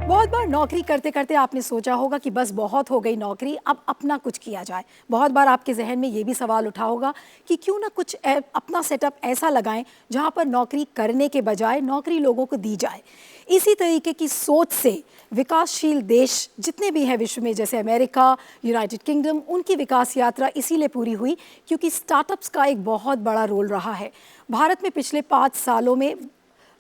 बहुत बार नौकरी करते करते आपने सोचा होगा कि बस बहुत हो गई नौकरी, अब अपना कुछ किया जाए। बहुत बार आपके जहन में ये भी सवाल उठा होगा कि क्यों ना कुछ अपना सेटअप ऐसा लगाएं जहां पर नौकरी करने के बजाय नौकरी लोगों को दी जाए। इसी तरीके की सोच से विकासशील देश जितने भी हैं विश्व में, जैसे अमेरिका, यूनाइटेड किंगडम, उनकी विकास यात्रा इसीलिए पूरी हुई क्योंकि स्टार्टअप्स का एक बहुत बड़ा रोल रहा है। भारत में पिछले 5 सालों में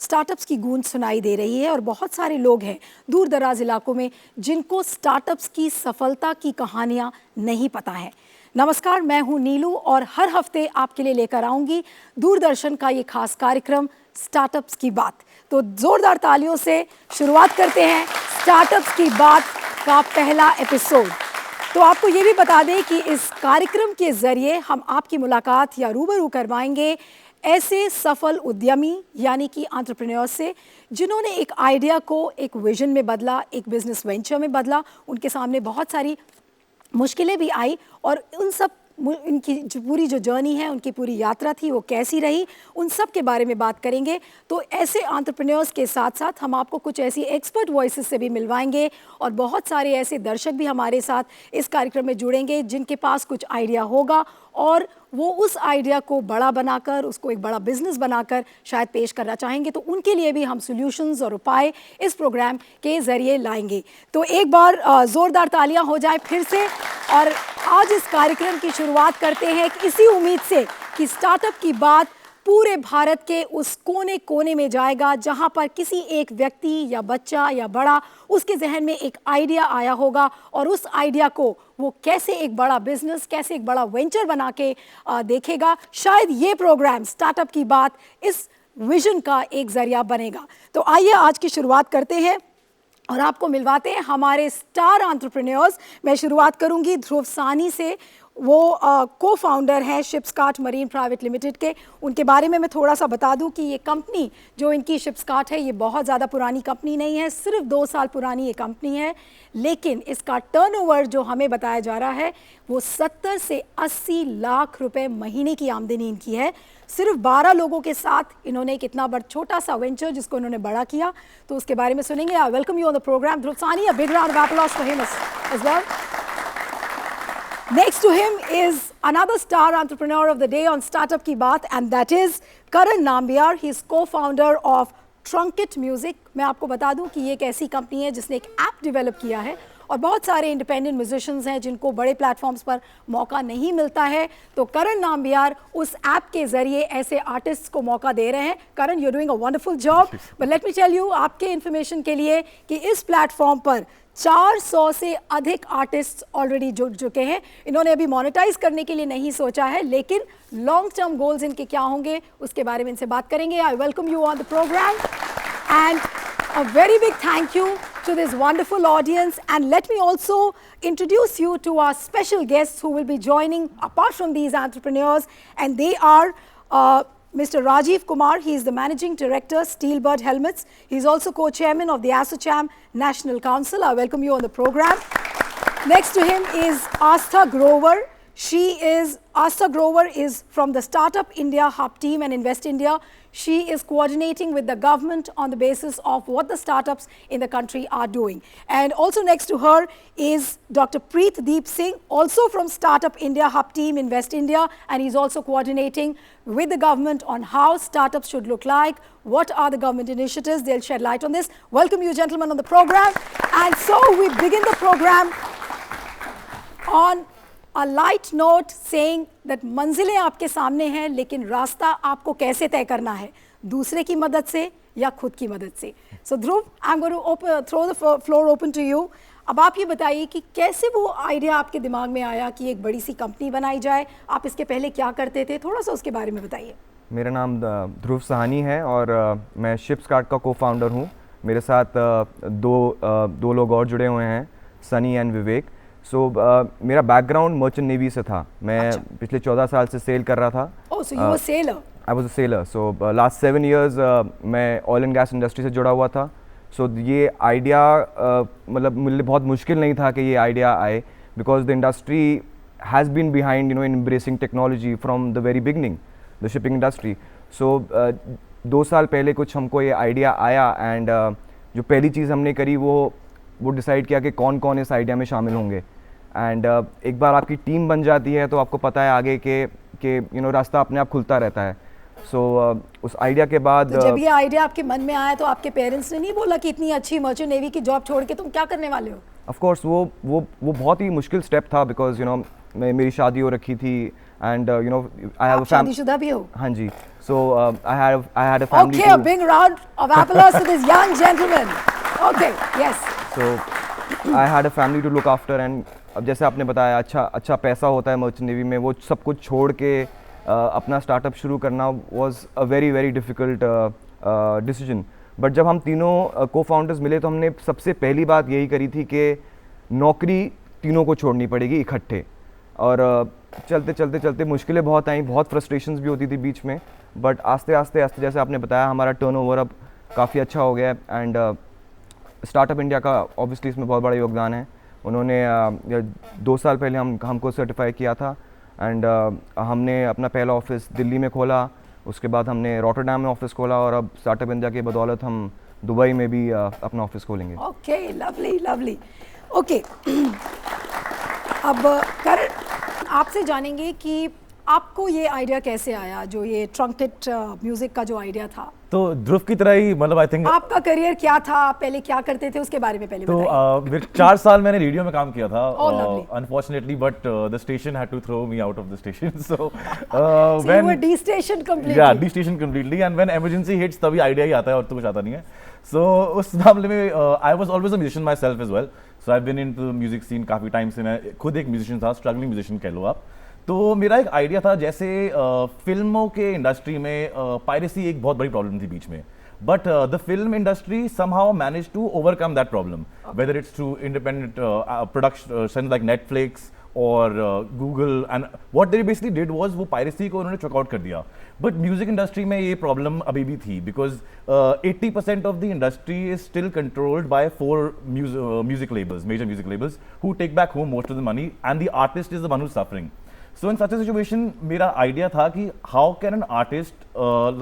स्टार्टअप्स की गूंज सुनाई दे रही है और बहुत सारे लोग हैं दूर दराज इलाकों में जिनको स्टार्टअप्स की सफलता की कहानियां नहीं पता है। नमस्कार, मैं हूं नीलू और हर हफ्ते आपके लिए लेकर आऊंगी दूरदर्शन का ये खास कार्यक्रम स्टार्टअप्स की बात। तो जोरदार तालियों से शुरुआत करते हैं स्टार्टअप्स की बात का पहला एपिसोड। तो आपको ये भी बता दें कि इस कार्यक्रम के जरिए हम आपकी मुलाकात या रूबरू करवाएंगे ऐसे सफल उद्यमी यानी कि एंटरप्रेन्योर से जिन्होंने एक आइडिया को एक विजन में बदला, एक बिजनेस वेंचर में बदला। उनके सामने बहुत सारी मुश्किलें भी आई और उन सब इनकी पूरी जो जर्नी है, उनकी पूरी यात्रा थी, वो कैसी रही, उन सब के बारे में बात करेंगे। तो ऐसे एंटरप्रेन्योर्स के साथ साथ हम आपको कुछ ऐसी एक्सपर्ट वॉइसेस से भी मिलवाएंगे और बहुत सारे ऐसे दर्शक भी हमारे साथ इस कार्यक्रम में जुड़ेंगे जिनके पास कुछ आइडिया होगा और वो उस आइडिया को बड़ा बनाकर, उसको एक बड़ा बिजनेस बनाकर शायद पेश करना चाहेंगे। तो उनके लिए भी हम सॉल्यूशंस और उपाय इस प्रोग्राम के ज़रिए लाएंगे। तो एक बार ज़ोरदार तालियां हो जाए फिर से। और आज इस कार्यक्रम की शुरुआत करते हैं इसी उम्मीद से कि स्टार्टअप की बात पूरे भारत के उस कोने कोने में जाएगा जहां पर किसी एक व्यक्ति या बच्चा या बड़ा उसके जहन में एक आइडिया आया होगा और उस आइडिया को वो कैसे एक बड़ा बिजनेस, कैसे एक बड़ा वेंचर बना के देखेगा। शायद ये प्रोग्राम स्टार्टअप की बात इस विजन का एक जरिया बनेगा। तो आइए आज की शुरुआत करते हैं और आपको मिलवाते हैं हमारे स्टार एंटरप्रेन्योर्स। मैं शुरुआत करूंगी ध्रुव साहनी से। वो को फाउंडर हैं शिप्सकार्ट मरीन प्राइवेट लिमिटेड के। उनके बारे में मैं थोड़ा सा बता दूं कि ये कंपनी जो इनकी शिप्सकार्ट है, ये बहुत ज़्यादा पुरानी कंपनी नहीं है, सिर्फ 2 साल पुरानी ये कंपनी है। लेकिन इसका टर्नओवर जो हमें बताया जा रहा है वो 70 से 80 लाख रुपए महीने की आमदनी इनकी है। सिर्फ 12 लोगों के साथ इन्होंने एक इतना बड़ा छोटा सा वेंचर जिसको इन्होंने बड़ा किया, तो उसके बारे में सुनेंगे। I welcome you on the programme Dhruv Sahni. A big round of applause for him as well. Next to him is another star entrepreneur of the day on Startup Ki Baat, and that is Karan Nambiar. He is co-founder of Trunkit Music. मैं आपको बता दूं कि ये एक ऐसी company है जिसने एक ऐप डेवलप किया है और बहुत सारे इंडिपेंडेंट म्यूजिशियंस हैं जिनको बड़े प्लेटफॉर्म्स पर मौका नहीं मिलता है। तो करण नाम्बियार उस ऐप के जरिए ऐसे आर्टिस्ट्स को मौका दे रहे हैं। Karan, you are doing a wonderful job, but let me tell you आपके इन्फॉर्मेशन के लिए कि इस प्लेटफॉर्म पर 400 से अधिक आर्टिस्ट ऑलरेडी जुड़ चुके हैं। इन्होंने अभी मोनेटाइज करने के लिए नहीं सोचा है, लेकिन लॉन्ग टर्म गोल्स इनके क्या होंगे उसके बारे में इनसे बात करेंगे। I welcome you on the programme and a very big thank you to this wonderful audience, and let me also introduce you to our special guests who will be joining apart from these entrepreneurs, and they are Mr. Rajiv Kumar. He is the Managing Director, Steelbird Helmets. He is also Co-Chairman of the ASSOCHAM National Council. I welcome you on the program. Next to him is Astha Grover. Astha Grover is from the Startup India Hub team and Invest India. She is coordinating with the government on the basis of what the startups in the country are doing. And also next to her is Dr. Preet Deep Singh, also from Startup India Hub team, Invest India, and he's also coordinating with the government on how startups should look like, what are the government initiatives. They'll shed light on this. Welcome you gentlemen on the program. And so we begin the program on a light note saying that मंजिलें आपके सामने हैं, लेकिन रास्ता आपको कैसे तय करना है, दूसरे की मदद से या खुद की मदद से। So Dhruv, I'm going to throw the floor open to you. अब आप ये बताइए कि कैसे वो आइडिया आपके दिमाग में आया कि एक बड़ी सी कंपनी बनाई जाए। आप इसके पहले क्या करते थे, थोड़ा सा उसके बारे में बताइए। मेरा नाम ध्रुव साहनी है और मैं शिप्सकार्ट का को-फाउंडर हूँ। मेरे साथ दो लोग और जुड़े हुए हैं, सनी एंड विवेक। मेरा बैकग्राउंड मर्चेंट नेवी से था। मैं पिछले 14 साल से सेल कर रहा था। Oh, so you were sailor? I was a sailor. So last 7 years मैं ऑयल एंड गैस इंडस्ट्री से जुड़ा हुआ था। ये आइडिया मतलब मुझे बहुत मुश्किल नहीं था कि ये आइडिया आए, because the industry has been behind in embracing technology from the very beginning, the shipping industry. 2 साल पहले कुछ हमको ये आइडिया आया एंड जो पहली चीज़ हमने करी वो डिसाइड किया कि कौन कौन इस आइडिया में शामिल होंगे। एंड एक बार आपकी टीम बन जाती है तो आपको पता है आगे कि यू नो रास्ता अपने आप खुलता रहता है। सो उस आइडिया के बाद तो जब ये आइडिया आपके मन में आया तो आपके पेरेंट्स ने नहीं बोला कि इतनी अच्छी मर्चेंट नेवी की जॉब छोड़ के तुम क्या करने वाले हो? ऑफ कोर्स वो बहुत ही मुश्किल स्टेप था, बिकॉज यू नो मेरी शादी हो रखी थी and you know I have आप शादीशुदा भी हो? हाँ जी। So I had a family. Okay, a big round of applause to this young gentleman. Okay, yes. So I had a family to look after and अब जैसे आपने बताया अच्छा पैसा होता है मर्चेंट नेवी में, वो सब कुछ छोड़ के अपना स्टार्टअप शुरू करना was a very very difficult decision. But जब हम तीनों को फाउंडर्स मिले तो हमने सबसे पहली बात यही करी थी कि नौकरी तीनों को छोड़नी पड़ेगी इकट्ठे। और चलते मुश्किलें बहुत आई, बहुत फ्रस्ट्रेशंस भी होती थी बीच में, बट आस्ते आस्ते जैसे आपने बताया हमारा टर्नओवर अब काफ़ी अच्छा हो गया है। एंड स्टार्टअप इंडिया का ऑब्वियसली इसमें बहुत बड़ा योगदान है। उन्होंने 2 साल पहले हमको सर्टिफाई किया था एंड हमने अपना पहला ऑफिस दिल्ली में खोला, उसके बाद हमने रॉटरडैम में ऑफिस खोला और अब स्टार्टअप इंडिया की बदौलत हम दुबई में भी अपना ऑफिस खोलेंगे। Okay, lovely lovely. ओके, अब करण आपसे जानेंगे कि आपको ये आइडिया कैसे आया, जो ये ट्रंकेट म्यूजिक का जो आइडिया था? तो ध्रुव की तरह ही मतलब आई थिंक आपका करियर क्या था, आप पहले क्या करते थे उसके बारे में पहले तो बताइए। मेरे 4 साल मैंने रेडियो में काम किया था lovely. Unfortunately, but the station had to throw me out of the station. So So you were de-stationed completely? या de-station completely, and when emergency hits तभी आइडिया ही आता है और तो कुछ आता नहीं है। सो उस मामले में I was always a musician myself as well. So I been into music scene काफ़ी टाइम से, मैं खुद एक म्यूजिशियन था, स्ट्रगलिंग म्यूजिशियन कह लो आप। तो मेरा एक आइडिया था, जैसे फिल्मों के इंडस्ट्री में पायरेसी एक बहुत बड़ी प्रॉब्लम थी बीच में, but the film industry somehow managed to overcome that problem, whether it's through independent productions like Netflix or Google, and what they basically did was वो piracy को उन्होंने check out कर दिया। But music industry में ये problem अभी भी थी, because 80% of the industry is still controlled by 4 music labels, major music labels, who take back home most of the money, and the artist is the one who's suffering. So in such a situation, मेरा idea था कि how can an artist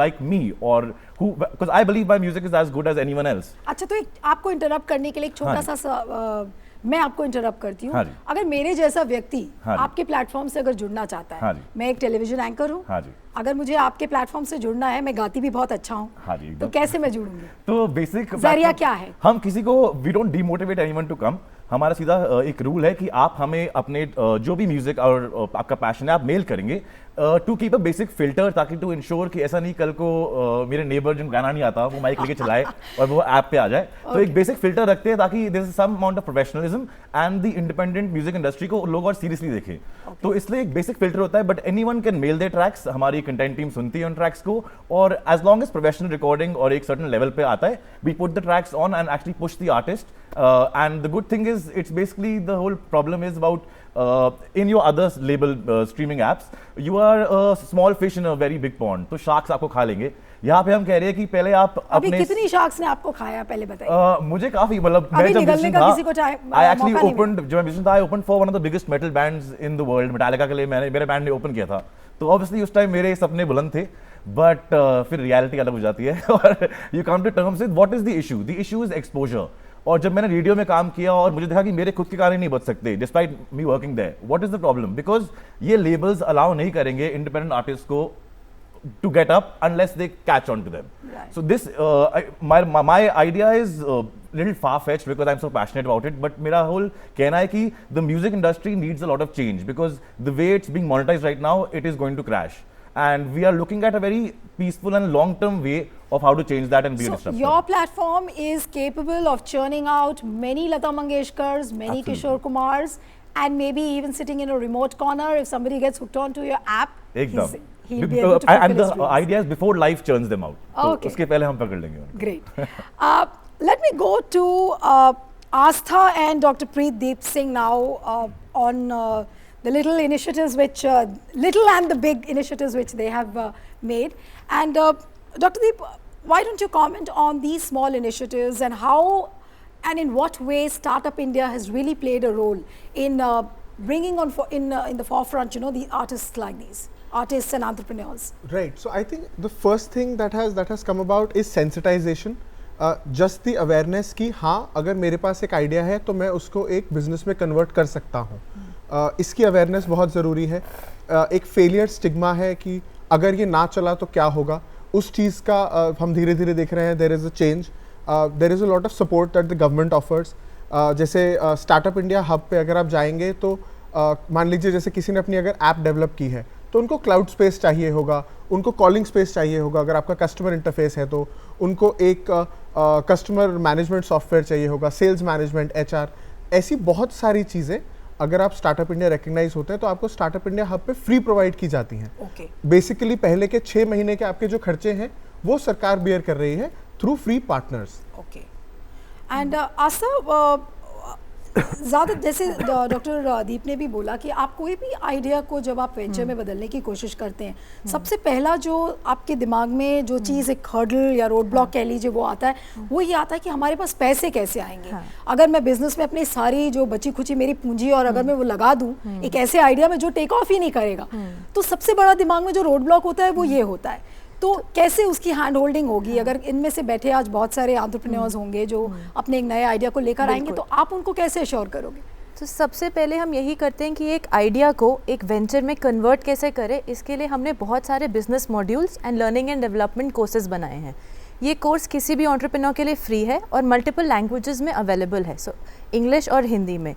like me, or who, because I believe my music is as good as anyone else. अच्छा, तो एक आपको interrupt करने के लिए एक छोटा सा मैं आपको इंटरप्ट करती हूँ। हाँ जी। अगर मेरे जैसा व्यक्ति हाँ जी। आपके प्लेटफॉर्म से अगर जुड़ना चाहता है, हाँ जी। मैं एक टेलीविजन एंकर हूँ, हाँ जी। अगर मुझे आपके प्लेटफॉर्म से जुड़ना है, मैं गाती भी बहुत अच्छा हूँ, हाँ जी, तो कैसे मैं जुड़ूंगी? तो बेसिक जरिया क्या है? हम किसी को we don't demotivate anyone to come. हमारा सीधा एक रूल है कि आप हमें अपने जो भी म्यूजिक और आपका पैशन है आप मेल करेंगे to keep a basic filter, ताकि टू इंश्योर कि ऐसा नहीं कल को मेरे नेबर जिनको गाना नहीं आता वो माइक लेके चलाए और वो ऐप पे आ जाए। तो एक बेसिक फिल्टर रखते हैं ताकि there is some amount of professionalism and the independent music industry को लोग और सीरियसली देखें। तो इसलिए एक बेसिक फिल्टर होता है, but anyone can mail their tracks. हमारी कंटेंट टीम सुनती है उन ट्रैक्स को, और as long as professional recording और एक सर्टेन लेवल पे आता है, we put the tracks on and actually push the artist. And the good thing is it's basically the whole problem is about in your other label streaming apps, you are a small fish in a very big pond. तो sharks आपको खा लेंगे। यहाँ पे हम कह रहे हैं कि पहले आप अभी अपने कितनी शार्क्स ने आपको खाया पहले बताइए? मुझे काफी, मतलब अभी मैं जब निकलने musician का था, किसी को चाहे I actually मौका नहीं opened, जब मैं musician था, I opened for one of the biggest metal bands in the world, Metallica के लिए मेरे बैंड ने ओपन किया था। तो ऑब्वियसली उस टाइम मेरे सपने बुलंद थे, बट फिर रियलिटी अलग हो जाती है और you come to terms with what is the issue. The issue is exposure. और जब मैंने रेडियो में काम किया और मुझे देखा कि मेरे खुद के गाने नहीं बच सकते despite me working there, what is the problem? Because ये लेबल्स अलाउ नहीं करेंगे इंडिपेंडेंट आर्टिस्ट को to get up unless they catch on to them. Right. So this my idea is little far-fetched because I'm so passionate about it, but मेरा whole कहना है कि the music industry needs a lot of change because the way it's being monetized right now, it is going to crash. And we are looking at a very peaceful and long-term way of how to change that and be a So disruptor. your platform is capable of churning out many Lata Mangeshkars, many Absolutely. Kishore Kumars, and maybe even sitting in a remote corner. If somebody gets hooked onto your app, एकदम। he'll be able to fulfill and his the dreams. idea is before life churns them out. तो Okay. उसके पहले हम पकड़ लेंगे उनको। Great. Let me go to Astha and Dr. Preet Deep Singh now on the little initiatives which, little and the big initiatives which they have made. And Dr. Deep, why don't you comment on these small initiatives and how and in what way Startup India has really played a role in bringing on in the forefront, you know, the artists like these, artists and entrepreneurs. Right. So I think the first thing that has come about is sensitization. Just the awareness कि हाँ, अगर मेरे पास एक idea है तो मैं उसको एक बिजनेस में कन्वर्ट कर सकता हूँ। इसकी अवेयरनेस बहुत ज़रूरी है। एक फेलियर स्टिग्मा है कि अगर ये ना चला तो क्या होगा, उस चीज़ का हम धीरे धीरे देख रहे हैं। There is a change, there is a lot of support that the government offers. जैसे स्टार्टअप इंडिया हब पे अगर आप जाएंगे तो मान लीजिए जैसे किसी ने अपनी अगर ऐप डेवलप की है तो उनको क्लाउड स्पेस चाहिए होगा, उनको कॉलिंग स्पेस चाहिए होगा, अगर आपका कस्टमर इंटरफेस है तो उनको एक कस्टमर मैनेजमेंट सॉफ्टवेयर चाहिए होगा, सेल्स मैनेजमेंट, HR, ऐसी बहुत सारी चीज़ें अगर आप स्टार्टअप इंडिया रिकग्नाइज होते हैं तो आपको स्टार्टअप इंडिया हब पे फ्री प्रोवाइड की जाती हैं। ओके। बेसिकली पहले के 6 महीने के आपके जो खर्चे हैं वो सरकार बियर कर रही है through free partners. Okay. And Asha, ज़्यादा जैसे डॉक्टर दीप ने भी बोला कि आप कोई भी आइडिया को जब आप वेंचर में बदलने की कोशिश करते हैं, सबसे पहला जो आपके दिमाग में जो चीज़ एक हर्डल या रोड ब्लॉक कह लीजिए वो आता है, वो ये आता है कि हमारे पास पैसे कैसे आएंगे। अगर मैं बिजनेस में अपनी सारी जो बची खुची मेरी पूंजी और अगर मैं वो लगा दूं एक ऐसे आइडिया में जो टेक ऑफ ही नहीं करेगा, तो सबसे बड़ा दिमाग में जो रोड ब्लॉक होता है वो ये होता है। तो कैसे उसकी हैंड होल्डिंग होगी? अगर इनमें से बैठे आज बहुत सारे एंटरप्रेन्योर्स होंगे जो अपने एक नए आइडिया को लेकर आएंगे, तो आप उनको कैसे अश्योर करोगे? तो सबसे पहले हम यही करते हैं कि एक आइडिया को एक वेंचर में कन्वर्ट कैसे करें, इसके लिए हमने बहुत सारे business modules and learning and development courses बनाए हैं। ये कोर्स किसी भी एंटरप्रेन्योर के लिए फ्री है और मल्टीपल लैंग्वेजेस में अवेलेबल है, सो इंग्लिश और हिंदी में।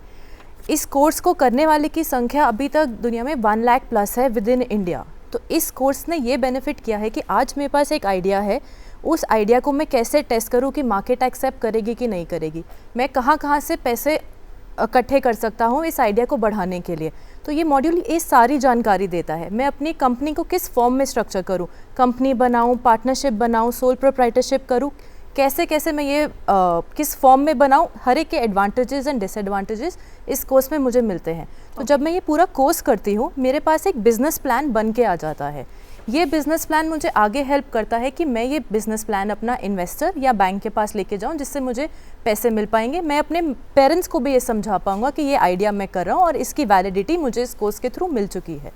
इस कोर्स को करने वाले की संख्या अभी तक दुनिया में 1 लाख प्लस है विद इन इंडिया। तो इस कोर्स ने ये बेनिफिट किया है कि आज मेरे पास एक आइडिया है, उस आइडिया को मैं कैसे टेस्ट करूं कि मार्केट एक्सेप्ट करेगी कि नहीं करेगी, मैं कहाँ से पैसे इकट्ठे कर सकता हूं इस आइडिया को बढ़ाने के लिए। तो ये मॉड्यूल ये सारी जानकारी देता है। मैं अपनी कंपनी को किस फॉर्म में स्ट्रक्चर करूं, कंपनी बनाऊं, पार्टनरशिप बनाऊं, सोल प्रोप्राइटरशिप करूं, कैसे मैं ये किस फॉर्म में बनाऊं, हर एक के एडवांटेजेस एंड डिसएडवांटेजेस इस कोर्स में मुझे मिलते हैं। तो जब मैं ये पूरा कोर्स करती हूँ, मेरे पास एक बिजनेस प्लान बन के आ जाता है। ये बिजनेस प्लान मुझे आगे हेल्प करता है कि मैं ये बिजनेस प्लान अपना इन्वेस्टर या बैंक के पास लेके जाऊँ, जिससे मुझे पैसे मिल पाएंगे। मैं अपने पेरेंट्स को भी ये समझा पाऊंगा कि ये आइडिया मैं कर रहा हूँ और इसकी वैलिडिटी मुझे इस कोर्स के थ्रू मिल चुकी है।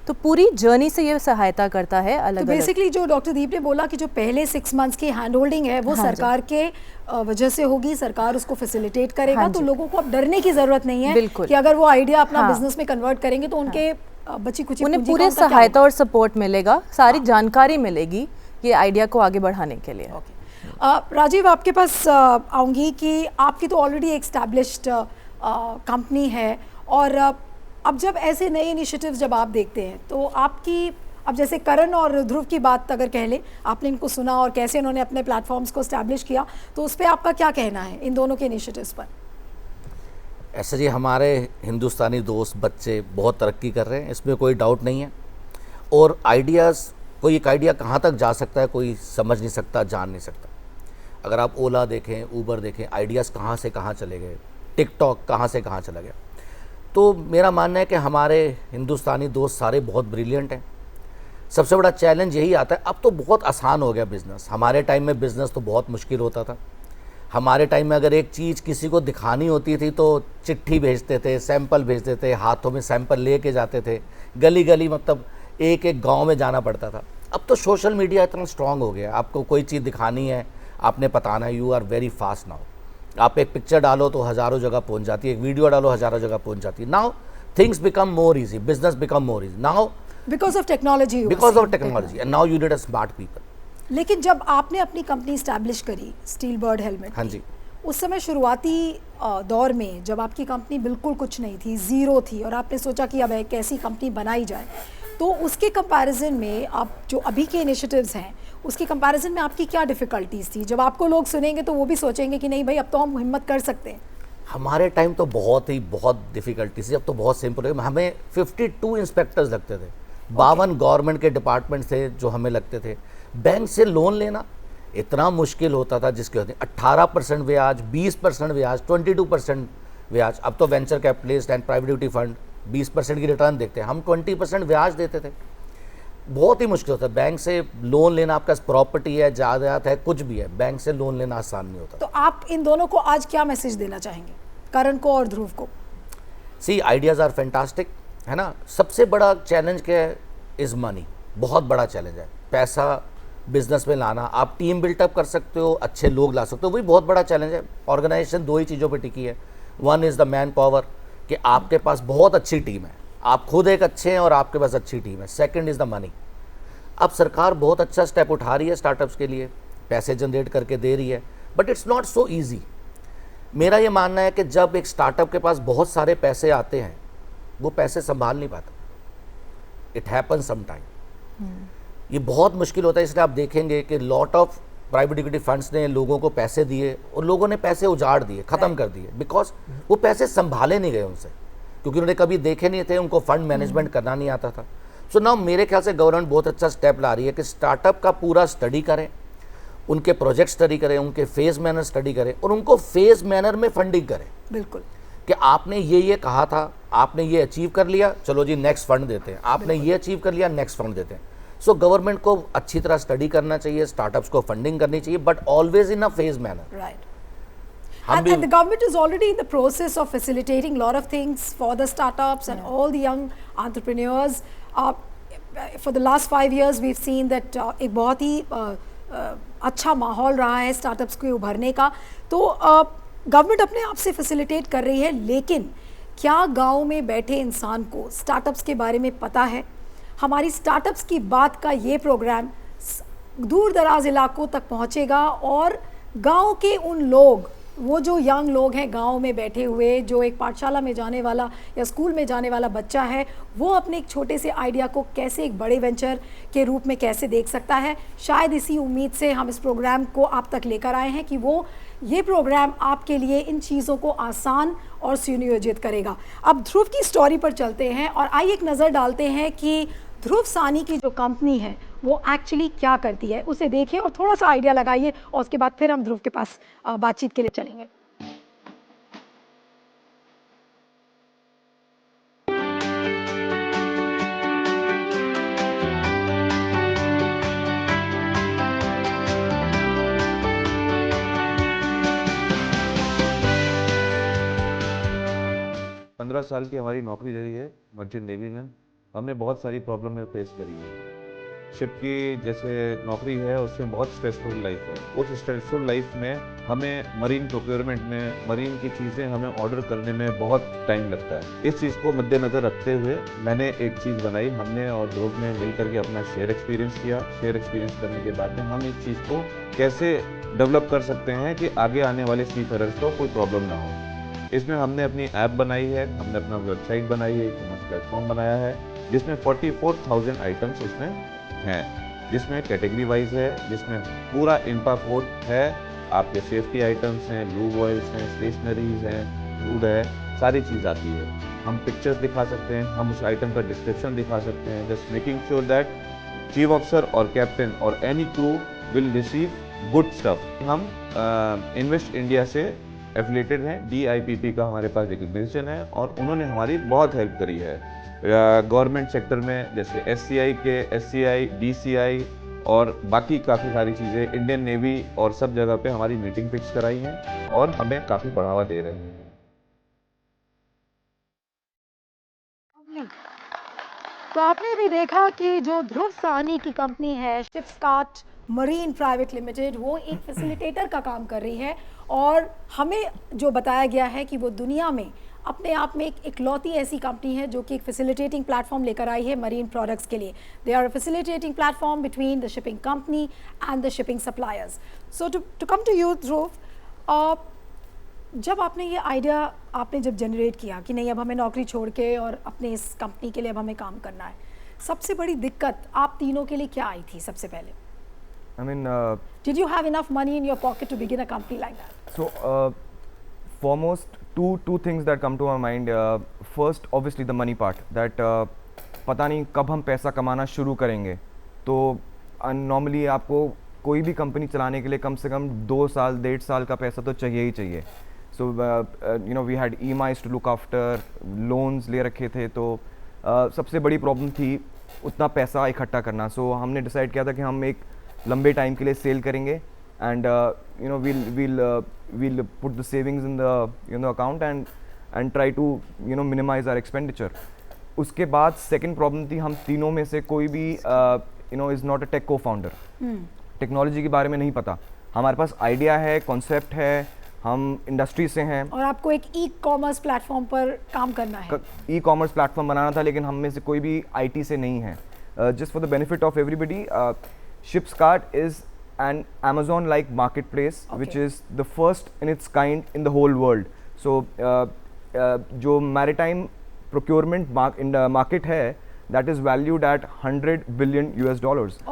तो पूरी जर्नी से ये सहायता करता है अलग अलग। तो बेसिकली जो डॉक्टर दीप ने बोला कि जो पहले 6 मंथ्स की हैंड होल्डिंग है वो सरकार के वजह से होगी, सरकार उसको फैसिलिटेट करेगा। तो लोगों को अब डरने की जरूरत नहीं है कि अगर वो आइडिया अपना बिजनेस में कन्वर्ट करेंगे तो उनके बची कुछ उन्हें पूरे सहायता और सपोर्ट मिलेगा, सारी जानकारी मिलेगी ये आइडिया को आगे बढ़ाने के लिए। राजीव, आपके पास आऊंगी कि आपकी तो ऑलरेडी एस्टैब्लिश्ड कंपनी है और अब जब ऐसे नए इनिशिएटिव्स जब आप देखते हैं तो आपकी, अब जैसे करण और ध्रुव की बात अगर कह ले, आपने इनको सुना और कैसे इन्होंने अपने प्लेटफॉर्म्स को एस्टैब्लिश किया, तो उस पर आपका क्या कहना है इन दोनों के इनिशिएटिव्स पर? ऐसे जी हमारे हिंदुस्तानी दोस्त बच्चे बहुत तरक्की कर रहे हैं, इसमें कोई डाउट नहीं है। और आइडियाज़, कोई एक आइडिया कहाँ तक जा सकता है कोई समझ नहीं सकता, जान नहीं सकता। अगर आप ओला देखें, ऊबर देखें, आइडियाज़ कहाँ से कहाँ चले गए, टिकटॉक कहाँ से कहाँ चला गया। तो मेरा मानना है कि हमारे हिंदुस्तानी दोस्त सारे बहुत ब्रिलियंट हैं। सबसे बड़ा चैलेंज यही आता है, अब तो बहुत आसान हो गया बिज़नेस। हमारे टाइम में बिज़नेस तो बहुत मुश्किल होता था। हमारे टाइम में अगर एक चीज़ किसी को दिखानी होती थी तो चिट्ठी भेजते थे, सैंपल भेजते थे, हाथों में सैंपल ले के जाते थे, गली गली मतलब एक एक गांव में जाना पड़ता था। अब तो सोशल मीडिया इतना स्ट्रांग हो गया, आपको कोई चीज़ दिखानी है, आपने बताना है, you are very fast now. आप एक पिक्चर डालो तो हज़ारों जगह पहुंच जाती है, एक वीडियो डालो हज़ारों जगह पहुंच जाती है। Now things become more easy, business become more easy now because of technology, and now you need a smart people. लेकिन जब आपने अपनी कंपनी स्टैब्लिश करी स्टील बर्ड हेलमेट, हाँ जी, उस समय शुरुआती दौर में जब आपकी कंपनी बिल्कुल कुछ नहीं थी, ज़ीरो थी, और आपने सोचा कि अब एक ऐसी कंपनी बनाई जाए, तो उसके कंपैरिजन में आप जो अभी के इनिशिएटिव्स हैं उसके कंपैरिजन में आपकी क्या डिफ़िकल्टीज़ थी? जब आपको लोग सुनेंगे तो वो भी सोचेंगे कि नहीं भाई अब तो हम हिम्मत कर सकते हैं। हमारे टाइम तो बहुत डिफ़िकल्टी थी, अब तो बहुत सिंपल है। हमें 52 इंस्पेक्टर्स लगते थे, 52 गवर्नमेंट के डिपार्टमेंट थे जो हमें लगते थे। बैंक से लोन लेना इतना मुश्किल होता था जिसके होते 18% ब्याज, 20% ब्याज, 22% ब्याज। अब तो venture capitalist and private equity fund 20% की रिटर्न देखते हैं, हम 20% ब्याज देते थे। बहुत ही मुश्किल होता है बैंक से लोन लेना। आपका प्रॉपर्टी है, जायदाद है, कुछ भी है, बैंक से लोन लेना आसान नहीं होता। तो आप इन दोनों को आज क्या मैसेज देना चाहेंगे, करण को और ध्रुव को? सी आइडियाज़ आर फैंटास्टिक, है ना। सबसे बड़ा चैलेंज क्या है? Is money. बहुत बड़ा चैलेंज है, पैसा बिजनेस में लाना, आप टीम बिल्टअप कर सकते हो, अच्छे लोग ला सकते हो, वही बहुत बड़ा चैलेंज है। ऑर्गेनाइजेशन दो ही चीज़ों पे टिकी है, one is the man power, कि आपके पास बहुत अच्छी टीम है, आप खुद एक अच्छे हैं और आपके पास अच्छी टीम है। Second is the money. अब सरकार बहुत अच्छा स्टेप उठा रही है स्टार्टअप्स के लिए, पैसे जनरेट करके दे रही है, but it's not so easy. मेरा ये मानना है कि जब एक स्टार्टअप के पास बहुत सारे पैसे आते हैं, वो पैसे संभाल नहीं पाता, इट हैपन सम टाइम। ये बहुत मुश्किल होता है, इसलिए आप देखेंगे कि lot of private equity funds ने लोगों को पैसे दिए और लोगों ने पैसे उजाड़ दिए, ख़त्म कर दिए, बिकॉज वो पैसे संभाले नहीं गए उनसे, क्योंकि उन्होंने कभी देखे नहीं थे, उनको फंड मैनेजमेंट करना नहीं आता था। सो नाउ मेरे ख्याल से गवर्नमेंट बहुत अच्छा स्टेप ला रही है कि स्टार्टअप का पूरा स्टडी करें, उनके प्रोजेक्ट स्टडी करें, उनके फेज मैनर स्टडी करें और उनको फेज मैनर में फंडिंग करें। बिल्कुल। कि आपने ये कहा था, आपने ये अचीव कर लिया, चलो जी नेक्स्ट फंड देते हैं, आपने ये अचीव कर लिया, नेक्स्ट फंड देते हैं। सो गवर्नमेंट को अच्छी तरह स्टडी करना चाहिए, स्टार्टअप्स को फंडिंग करनी चाहिए, but always in a phase manner. Right. हम And, भी and the government is already in the process of facilitating a lot of things for the startups and all the young entrepreneurs. For the last 5 years, we've seen that एक बहुत ही अच्छा माहौल रहा है startups के उभरने का। तो गवर्नमेंट अपने आप से फैसिलिटेट कर रही है, लेकिन क्या गांव में बैठे इंसान को स्टार्टअप्स के बारे में पता है? हमारी स्टार्टअप्स की बात का ये प्रोग्राम दूर दराज इलाकों तक पहुंचेगा और गांव के उन लोग, वो जो यंग लोग हैं गांव में बैठे हुए, जो एक पाठशाला में जाने वाला या स्कूल में जाने वाला बच्चा है, वो अपने एक छोटे से आइडिया को कैसे एक बड़े वेंचर के रूप में कैसे देख सकता है। शायद इसी उम्मीद से हम इस प्रोग्राम को आप तक लेकर आए हैं कि वो ये प्रोग्राम आपके लिए इन चीज़ों को आसान और सुनियोजित करेगा। अब ध्रुव की स्टोरी पर चलते हैं और आइए एक नज़र डालते हैं कि ध्रुव सानी की जो कंपनी है वो एक्चुअली क्या करती है, उसे देखिए और थोड़ा सा आइडिया लगाइए और उसके बाद फिर हम ध्रुव के पास बातचीत के लिए चलेंगे। पंद्रह साल की हमारी नौकरी रही है मर्चेंट नेवी में। हमने बहुत सारी प्रॉब्लम फेस करी है। शिप की जैसे नौकरी है उसमें बहुत स्ट्रेसफुल लाइफ है। उस स्ट्रेसफुल लाइफ में हमें मरीन प्रोक्योरमेंट में मरीन की चीज़ें हमें ऑर्डर करने में बहुत टाइम लगता है। इस चीज़ को मद्देनज़र रखते हुए मैंने एक चीज़ बनाई, हमने और ध्रुव ने मिल करके अपना शेयर एक्सपीरियंस किया। शेयर एक्सपीरियंस करने के बाद में हम इस चीज़ को कैसे डेवलप कर सकते हैं कि आगे आने वाले सीफेरर्स को कोई प्रॉब्लम ना हो। इसमें हमने अपनी ऐप बनाई है, हमने अपना वेबसाइट बनाई है, एक प्लेटफॉर्म बनाया है जिसमें 44,000 आइटम्स उसमें हैं, जिसमें कैटेगरी वाइज है, जिसमें पूरा इंपा कोड है, आपके सेफ्टी आइटम्स हैं, लूब ऑयल्स हैं, स्टेशनरीज हैं, फूड है, सारी चीज़ आती है। हम पिक्चर्स दिखा सकते हैं, हम उस आइटम का डिस्क्रिप्शन दिखा सकते हैं, just making sure that chief officer और कैप्टन और any crew will receive good stuff. हम इन्वेस्ट इंडिया से एफिलेटेड हैं, DIPP का हमारे पास रिकग्निशन है और उन्होंने हमारी बहुत हेल्प करी है। गवर्नमेंट सेक्टर में जैसे SCI के SCI, DCI और बाकी काफ़ी सारी चीज़ें, इंडियन नेवी और सब जगह पे हमारी मीटिंग फिक्स कराई हैं और हमें काफ़ी बढ़ावा दे रहे हैं। तो आपने भी देखा कि जो ध्रुव सानी की कंपनी है शिपस्टार्ट मरीन प्राइवेट लिमिटेड, वो एक फैसिलिटेटर का काम कर रही है और हमें जो बताया गया है कि वो दुनिया में अपने आप में एक इकलौती ऐसी कंपनी है जो कि एक फैसिलिटेटिंग प्लेटफॉर्म लेकर आई है मरीन प्रोडक्ट्स के लिए। They are a facilitating platform between the shipping company and the shipping suppliers. So to come to you Dhruv, जब आपने ये आइडिया आपने जब जनरेट किया कि नहीं अब हमें नौकरी छोड़ के और अपने इस कंपनी के लिए अब हमें काम करना है, सबसे बड़ी दिक्कत आप तीनों के लिए क्या आई थी सबसे पहले? I mean, Did you have enough money in your pocket to begin a company like that? so foremost two things that come to my mind. First, obviously the money part. That पता नहीं कब हम पैसा कमाना शुरू करेंगे। तो normally आपको कोई भी कंपनी चलाने के लिए कम से कम 2 साल 1.5 साल का पैसा तो चाहिए ही चाहिए। So you know we had EMIs to look after, loans ले रखे थे, तो सबसे बड़ी प्रॉब्लम थी उतना पैसा इकट्ठा करना। सो हमने डिसाइड किया था कि हम एक लंबे टाइम के लिए सेल करेंगे and you no we'll put the savings in the account and try to minimize our expenditure. उसके बाद सेकंड प्रॉब्लम थी हम तीनों में से कोई भी इज़ नॉट अ टेक को फाउंडर, टेक्नोलॉजी के बारे में नहीं पता, हमारे पास आइडिया है, कॉन्सेप्ट है, हम इंडस्ट्री से हैं, और आपको एक ई कॉमर्स प्लेटफॉर्म पर काम करना है। ई कॉमर्स प्लेटफॉर्म बनाना था, लेकिन हम में से कोई भी आईटी से नहीं है। Just for the benefit of everybody, Shipskart is an Amazon like marketplace which Okay. is the first in its kind in the whole world. So जो maritime procurement market है, that is valued at $100 billion US.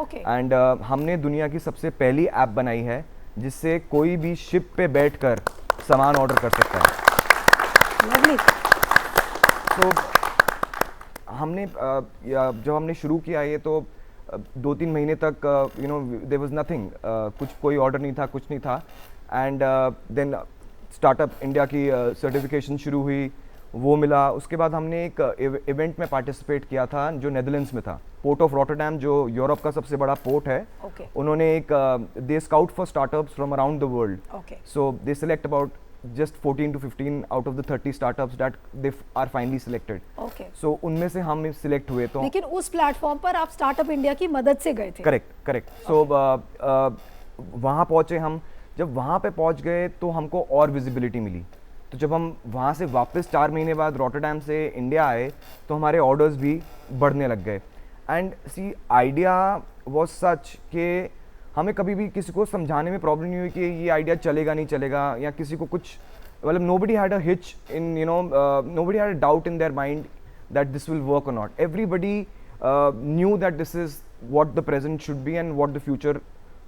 Okay. And हमने दुनिया की सबसे पहली app बनाई है जिससे कोई भी शिप पे बैठकर सामान ऑर्डर कर सकता है। Lovely. तो हमने जब हमने शुरू किया ये तो 2-3 महीने तक देयर वाज नथिंग, कुछ कोई ऑर्डर नहीं था, कुछ नहीं था। एंड देन स्टार्टअप इंडिया की सर्टिफिकेशन शुरू हुई, वो मिला। उसके बाद हमने एक इवेंट में पार्टिसिपेट किया था जो नेदरलैंड्स में था, पोर्ट ऑफ रॉटरडैम, जो यूरोप का सबसे बड़ा पोर्ट है। Okay. उन्होंने एक they scout for startups from around the world, Okay. So they select about just 14 to 15 out of the 30 startups that they are finally selected. Okay. So उनमें से हम सिलेक्ट हुए। तो लेकिन उस प्लेटफॉर्म पर आप स्टार्टअप इंडिया की मदद से गए थे। करेक्ट। सो वहाँ पहुँचे हम, जब वहाँ पे पहुँच गए तो हमको और विजिबिलिटी मिली। तो जब हम वहाँ से वापस 4 महीने बाद रॉटरडैम से इंडिया आए तो हमारे ऑर्डर्स भी बढ़ने लग गए। And see idea was such कि हमें कभी भी किसी को समझाने में प्रॉब्लम नहीं हुई कि ये आइडिया चलेगा नहीं चलेगा, या किसी को कुछ, मतलब nobody had a hitch in, nobody had a doubt in their mind that this will work or not. Everybody knew that this is what the present should be and what the future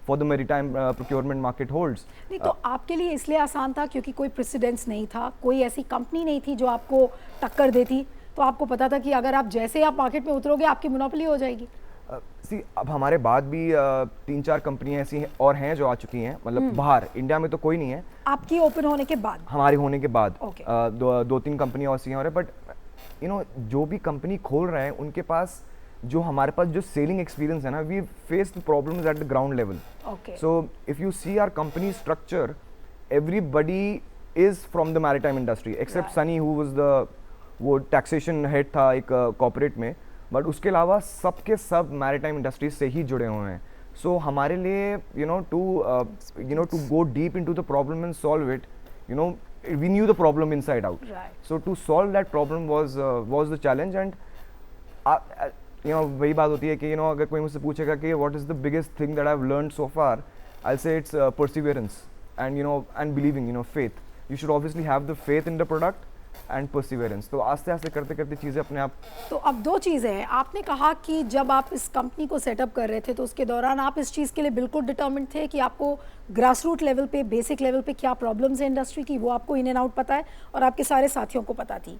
for the maritime procurement market holds. नहीं तो आपके लिए इसलिए आसान था क्योंकि कोई precedence नहीं था, कोई ऐसी कंपनी नहीं थी जो आपको टक्कर देती, तो आपको पता था कि अगर आप जैसे आप मार्केट में उतरोगे आपकी मोनोपोली हो जाएगी। सी अब हमारे बाद भी 3-4 कंपनियां ऐसी हैं और हैं जो आ चुकी हैं, मतलब बाहर, इंडिया में तो कोई नहीं है। आपकी ओपन होने के बाद? हमारी होने के बाद Okay. 2-3 कंपनियां ऐसी हैं और, बट जो भी कंपनी खोल रहे हैं उनके पास जो हमारे पास जो सेलिंग एक्सपीरियंस है ना, we face the problems at the ground level. Okay. So if you see our company structure, everybody is from the maritime industry except Right. Sunny who was the, वो टैक्सेशन हेड था एक corporate में, but उसके अलावा सबके सब maritime industry से ही जुड़े हुए हैं। सो हमारे लिए to go deep into the problem and solve it, we knew the problem inside out. Right. So to solve that problem was the challenge. And वही बात होती है कि अगर कोई मुझसे पूछेगा कि what is the biggest thing that I've learned so far, I'll say it's perseverance and believing, faith. You should obviously have the faith in the product and perseverance. तो आस्ते आस्ते करते करते चीज़ें अपने आप। तो अब 2 चीज़ें हैं, आपने कहा कि जब आप इस कंपनी को सेटअप कर रहे थे तो उसके दौरान आप इस चीज़ के लिए बिल्कुल डिटर्मिन्ड थे कि आपको ग्रास रूट लेवल पे, बेसिक लेवल पे क्या प्रॉब्लम्स है इंडस्ट्री की, वो आपको इन एंड आउट पता है और आपके सारे साथियों को पता थी।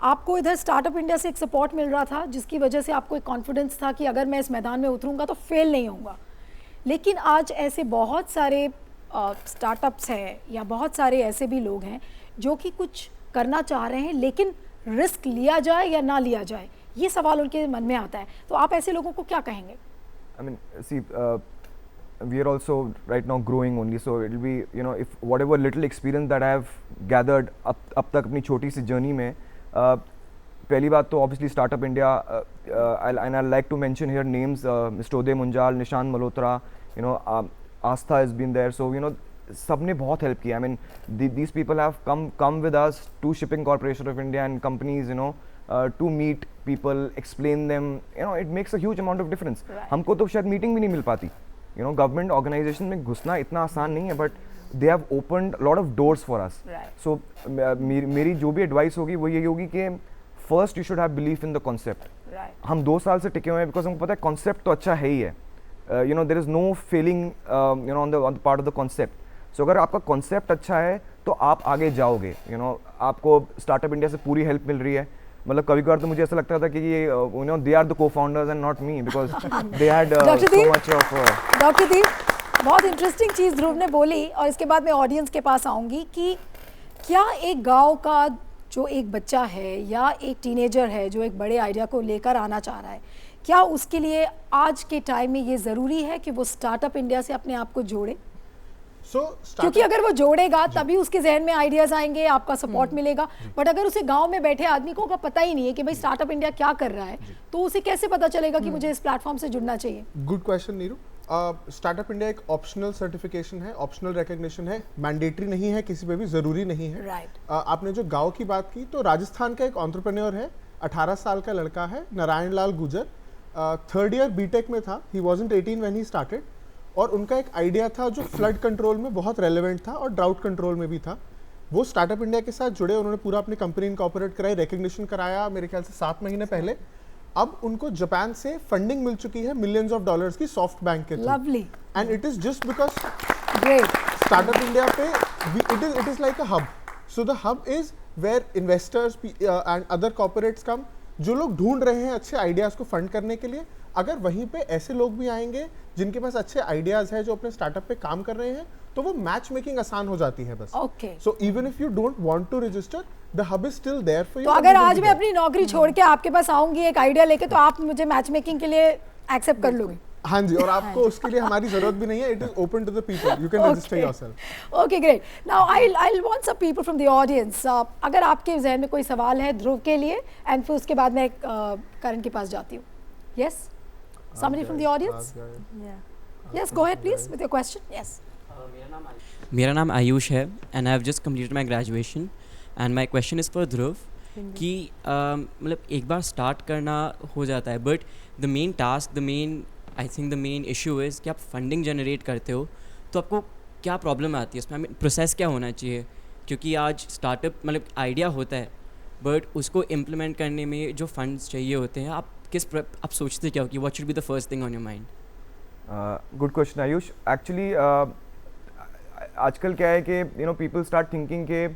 आपको इधर स्टार्टअप इंडिया से एक सपोर्ट मिल रहा था जिसकी वजह से आपको एक कॉन्फिडेंस था कि अगर मैं इस मैदान में उतरूँगा तो फेल नहीं होऊंगा। लेकिन आज ऐसे बहुत सारे स्टार्टअप्स हैं या बहुत सारे ऐसे भी लोग हैं जो कि कुछ करना चाह रहे हैं, लेकिन रिस्क लिया जाए या ना लिया जाए ये सवाल उनके मन में आता है। तो आप ऐसे लोगों को क्या कहेंगे? I mean, see, we are also right now growing only, so it will be, if whatever little experience that I have gathered अब तक अपनी छोटी सी जर्नी में, पहली बात तो obviously startup India, and I like to mention here names, Mr. Uday Munjal, Nishant Malhotra, Astha has been there, so सबने बहुत हेल्प किया। I mean, these people have come with us to Shipping Corporation of India and companies, to meet people, explain them, it makes a huge amount of difference. Right. हमको तो शायद meeting भी नहीं मिल पाती, government organisation में घुसना इतना आसान नहीं है, but they have opened lot of doors for us. Right. सो मेरी जो भी एडवाइस होगी वो यही होगी कि first you should have belief in the concept. Right. हम 2 साल से टिके हुए हैं बिकॉज हमको पता है कॉन्सेप्ट तो अच्छा है ही है, there is no failing on the part of the concept. So अगर आपका कॉन्सेप्ट अच्छा है तो आप आगे जाओगे। आपको स्टार्टअप इंडिया से पूरी हेल्प मिल रही है। मतलब कभी कभार तो मुझे ऐसा लगता था कि ये they are the co-founders and not me because they had so much of. Doctor Deep, बहुत इंटरेस्टिंग चीज़ ध्रुव ने बोली और इसके बाद मैं ऑडियंस के पास आऊँगी कि क्या एक गांव का जो एक बच्चा है या एक टीनेजर है जो एक बड़े आइडिया को लेकर आना चाह रहा है, क्या उसके लिए आज के टाइम में ये ज़रूरी है कि वो स्टार्टअप इंडिया से अपने आप को जोड़े? सो क्योंकि अगर वो जोड़ेगा तभी उसके जहन में आइडियाज आएंगे, आपका सपोर्ट मिलेगा। बट अगर उसे गांव में बैठे आदमी को पता ही नहीं है कि भाई स्टार्टअप इंडिया क्या कर रहा है, तो उसे कैसे पता चलेगा कि मुझे इस प्लेटफॉर्म से जुड़ना चाहिए? Good question Neeru. Startup India एक ऑप्शनल सर्टिफिकेशन है, ऑप्शनल रिकग्निशन है, मैंडेटरी नहीं है, किसी पे भी ज़रूरी नहीं है। Right. आपने जो गांव की बात की, तो राजस्थान का एक एंटरप्रेन्योर है, 18 साल का लड़का है, नारायण लाल गुजर, 3rd ईयर बीटेक में था। He wasn't 18 when he started, और उनका एक आइडिया था जो फ्लड कंट्रोल में बहुत रेलेवेंट था और ड्राउट कंट्रोल में भी था। वो स्टार्टअप इंडिया के साथ जुड़े, उन्होंने पूरा अपनी कंपनी इनकॉर्पोरेट कराई, रिकग्निशन कराया मेरे ख्याल से 7 महीने पहले। अब उनको जापान से फंडिंग मिल चुकी है मिलियंस ऑफ डॉलर्स की, सॉफ्ट बैंक के थ्रू। Lovely. And it is just because great. Startup India पे it is like a hub. So the hub is where investors and other corporates come, जो लोग ढूंढ रहे हैं अच्छे आइडियाज को फंड करने के लिए। अगर वहीं पे ऐसे लोग भी आएंगे जिनके पास अच्छे आइडियाज हैं, जो अपने स्टार्टअप पे काम कर रहे हैं, तो वो मैच मेकिंग आसान हो जाती है बस। Okay. So even if you don't want to register, the hub is still there for you. तो अगर आज मैं अपनी नौकरी छोड़ के आपके पास आऊंगी एक आइडिया लेके, तो आप मुझे मैच मेकिंग के लिए एक्सेप्ट कर लोगे? हाँ जी, और आपको उसके लिए हमारी जरूरत भी नहीं है। It is open to the people, you can register yourself. Okay, great. Now I'll want some people from the audience. अगर आपके जहन में कोई सवाल है ध्रुव के लिए, एंड फिर उसके बाद मैं करण के पास जाती हूँ। Yes? Somebody from the audience? Yes, go ahead please with your question. Yes. मेरा नाम आयुष है and I have just completed my graduation and my question is for Dhruv कि मतलब एक बार स्टार्ट करना हो जाता है, but the main task, I think the main issue is कि आप फंडिंग जनरेट करते हो, तो आपको क्या प्रॉब्लम आती है उसमें, प्रोसेस क्या होना चाहिए? क्योंकि आज स्टार्टअप मतलब आइडिया होता है, बट उसको इम्प्लीमेंट करने में जो फंड्स चाहिए होते हैं, आप सोचते क्या हो कि what should be the first thing on your mind? Good question Ayush. Actually आजकल क्या है कि पीपल स्टार्ट थिंकिंग के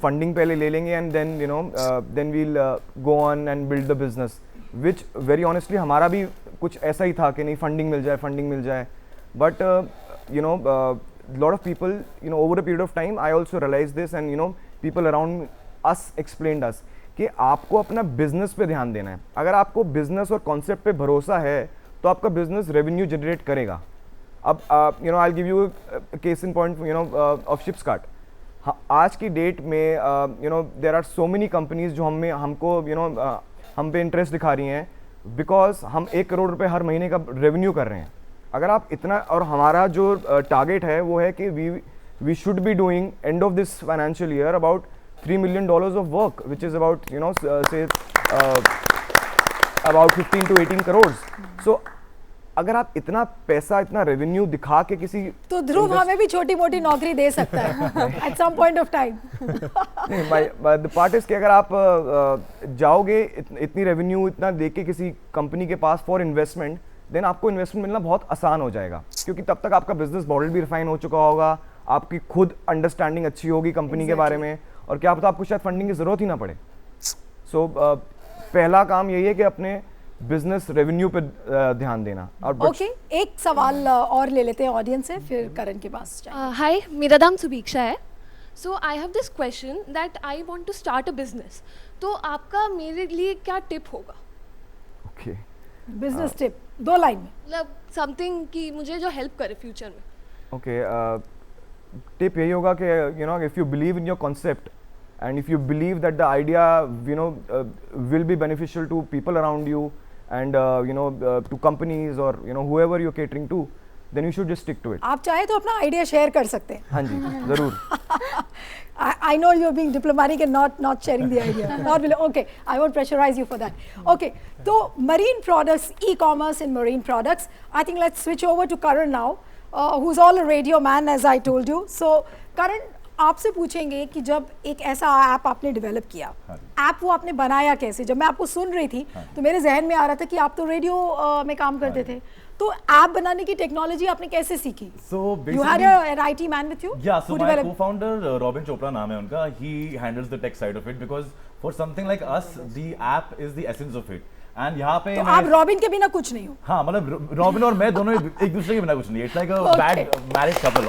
फंडिंग पहले ले लेंगे and then we'll go on and build the business, which very honestly हमारा भी कुछ ऐसा ही था कि नहीं फंडिंग मिल जाए, but lot of people over a period of time I also realise this, and people around us explained us कि आपको अपना बिजनेस पे ध्यान देना है। अगर आपको बिजनेस और कॉन्सेप्ट पे भरोसा है तो आपका बिजनेस रेवेन्यू जनरेट करेगा। अब I give you case in point of Shipskart. आज की डेट में there are so many companies जो हमको हम पे इंटरेस्ट दिखा रही हैं, बिकॉज हम 1 करोड़ रुपए हर महीने का रेवेन्यू कर रहे हैं। अगर आप इतना, और हमारा जो टारगेट है वो है कि we should be doing end of this financial year about $3 million of work, which is about about 15 to 18 crores. So अगर आप इतना पैसा, इतना रेवेन्यू दिखा के किसी, तो ध्रुव हमें भी छोटी मोटी नौकरी दे सकता है at some point of time. नहीं, the part is कि अगर आप जाओगे इतनी रेवेन्यू इतना दे के किसी कंपनी के पास फॉर इन्वेस्टमेंट, देन आपको इन्वेस्टमेंट मिलना बहुत आसान हो जाएगा, क्योंकि तब तक आपका बिजनेस मॉडल भी रिफाइन हो चुका होगा, आपकी खुद अंडरस्टैंडिंग अच्छी होगी कंपनी के बारे में, और क्या पता आपको शायद फंडिंग की जरूरत ही ना पड़े। सो पहला काम यही है कि अपने बिजनेस रेवेन्यू पे ध्यान देना। और ओके, एक सवाल और ले लेते हैं ऑडियंस से, फिर करण के पास जाएंगे। हाय, मेरा नाम सुभीक्षा है। So I have this question that I want to start a business, तो आपका मेरे लिए क्या टिप होगा? ओके, बिजनेस टिप 2 लाइन में, मतलब समथिंग कि मुझे जो हेल्प करे फ्यूचर में। ओके, टिप यही होगा कि if you believe in your concept and if you believe that the idea will be beneficial to people around you and to companies or whoever you're catering to, then you should just stick to it. आप चाहे तो अपना idea share कर सकते हैं। हाँ जी, जरूर। I know you're being diplomatic and not sharing the idea. Not really. Okay, I won't pressurize you for that. Okay, so marine products, e-commerce in marine products. I think let's switch over to Karan now, who's all a radio man as I told you. So Karan, आपसे पूछेंगे कि जब एक ऐसा app आपने develop किया, app वो आपने बनाया कैसे? जब मैं आपको सुन रही थी तो मेरे जहन में आ रहा था कि आप तो रेडियो में काम करते थे, तो ऐप बनाने की टेक्नोलॉजी आपने कैसे सीखी? So you had an IT man with you? Yeah, so my co-founder Robin Chopra नाम है उनका, he handles the tech side of it because for something like us the app is the essence of it. And यहाँ पे तो आप robin के बिना कुछ नहीं हो? हाँ, मतलब रॉबिन और मैं दोनों एक दूसरे के बिना कुछ नहीं। It's like a bad marriage couple.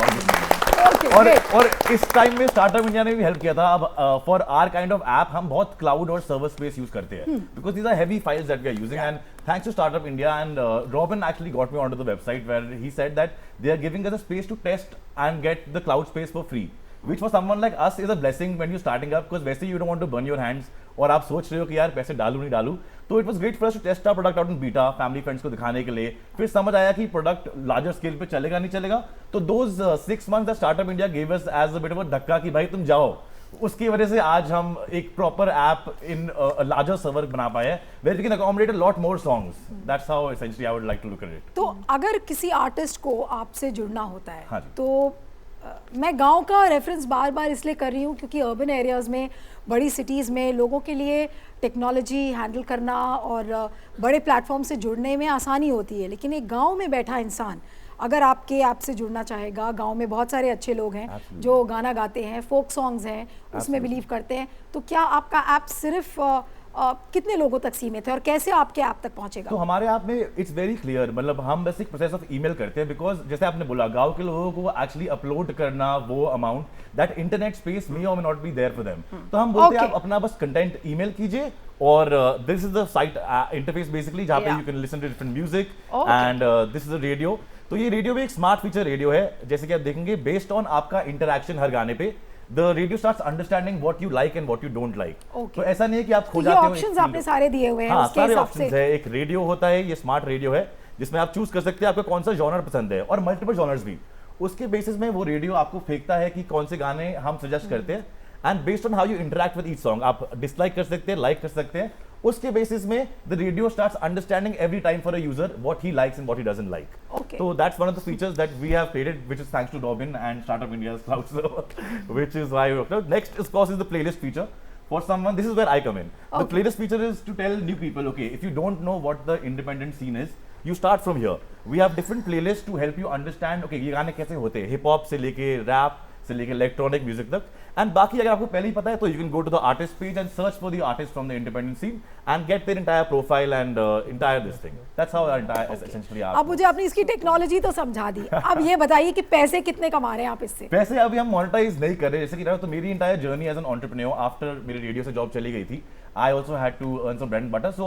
Okay, और great. और इस टाइम में स्टार्टअप इंडिया ने भी हेल्प किया था. अब for our kind of app हम बहुत क्लाउड और सर्वर स्पेस यूज करते हैं because these are heavy files that we are using. And thanks to Startup India and Robin actually got me onto the website where he said that they are giving us a space to test and get the cloud space for free, which for someone like us is a blessing when you're starting up because वैसे you don't want to burn your hands और आप सोच रहे हो कि यार पैसे डालूं नहीं डालूं. तो it was great for us to test our product out in beta, family friends को दिखाने के लिए. फिर समझ आया कि प्रोडक्ट लार्जर स्केल पे चलेगा नहीं चलेगा. तो those 6 months that Startup India gave us as a bit of a धक्का कि भाई तुम जाओ, उसकी वजह से आज हम एक proper app in larger server बना पाए हैं where we can accommodate a lot more songs. That's how essentially I would like to look at it. तो अगर किसी आर्टिस्ट को आपसे जुड़ना होता है हाँ जी. तो मैं गांव का रेफरेंस बार बार इसलिए कर रही हूँ क्योंकि अर्बन एरियाज़ में, बड़ी सिटीज़ में लोगों के लिए टेक्नोलॉजी हैंडल करना और बड़े प्लेटफॉर्म से जुड़ने में आसानी होती है. लेकिन एक गांव में बैठा इंसान अगर आपके ऐप से जुड़ना चाहेगा, गांव में बहुत सारे अच्छे लोग हैं जो गाना गाते हैं, फोक सॉन्ग्स हैं, उसमें बिलीव करते हैं, तो क्या आपका ऐप सिर्फ कितने लोगों तक सीमित है और कैसे आपके ऐप तक पहुंचेगा? तो हमारे ऐप में इट्स वेरी क्लियर. मतलब हम बस एक प्रोसेस ऑफ ईमेल करते हैं बिकॉज जैसे आपने बोला गांव के लोगों को एक्चुअली अपलोड करना वो अमाउंट दैट इंटरनेट स्पेस मे और may not be there for them. तो हम बोलते हैं आप अपना बस कंटेंट ईमेल कीजिए और this is the site interface basically जहां पे you can listen to different music and this is a radio. तो ये रेडियो भी एक स्मार्ट फीचर रेडियो है. जैसे कि आप देखेंगे बेस्ड ऑन आपका इंटरैक्शन हर गाने पे the radio starts understanding what you like and what you don't like. Okay. तो ऐसा नहीं है कि आप खो ये जाते हो. ऑप्शंस आपने सारे दिए हुए हैं. हाँ, उसके सारे हिसाब ऑप्शंस से है. एक रेडियो होता है, ये स्मार्ट रेडियो है जिसमें आप चूज कर सकते हैं आपको कौन सा जॉनर पसंद है और मल्टीपल जॉनर्स भी. उसके बेसिस में वो रेडियो आपको फेंकता है कि कौन से गाने हम सजेस्ट करते हैं and based on how you interact with each song आप डिसलाइक कर सकते हैं, लाइक कर सकते हैं. उसके बेसिस में the radio starts understanding every time for a user what he likes and what he doesn't like. Okay. So that's one of the features that we have created, which is thanks to Robin and Startup India's cloud server, which is why we worked out. Next, of course, is the playlist feature. For someone, this is where I come in. The playlist feature is to tell new people, okay, if you don't know what the independent scene is, you start from here. We have different playlists to help you understand, okay, ये गाने कैसे होते हैं, hip hop से लेके rap से लेके electronic music तक. एंड बाकी अगर आपको पहले ही पता है तो you can go to the artist page and search for the artist from the independent scene and get their entire profile and entire this thing. That's how entire essentially are. अब मुझे आपने इसकी टेक्नोलॉजी तो समझा दी. अब ये बताइए कि पैसे कितने कमा रहे हैं आप इससे? पैसे अभी हम मोनेटाइज नहीं कर रहे. जैसे कि तो मेरी entire journey as an entrepreneur after मेरी रेडियो से जॉब चली गई थी. I also had to earn some bread and butter, so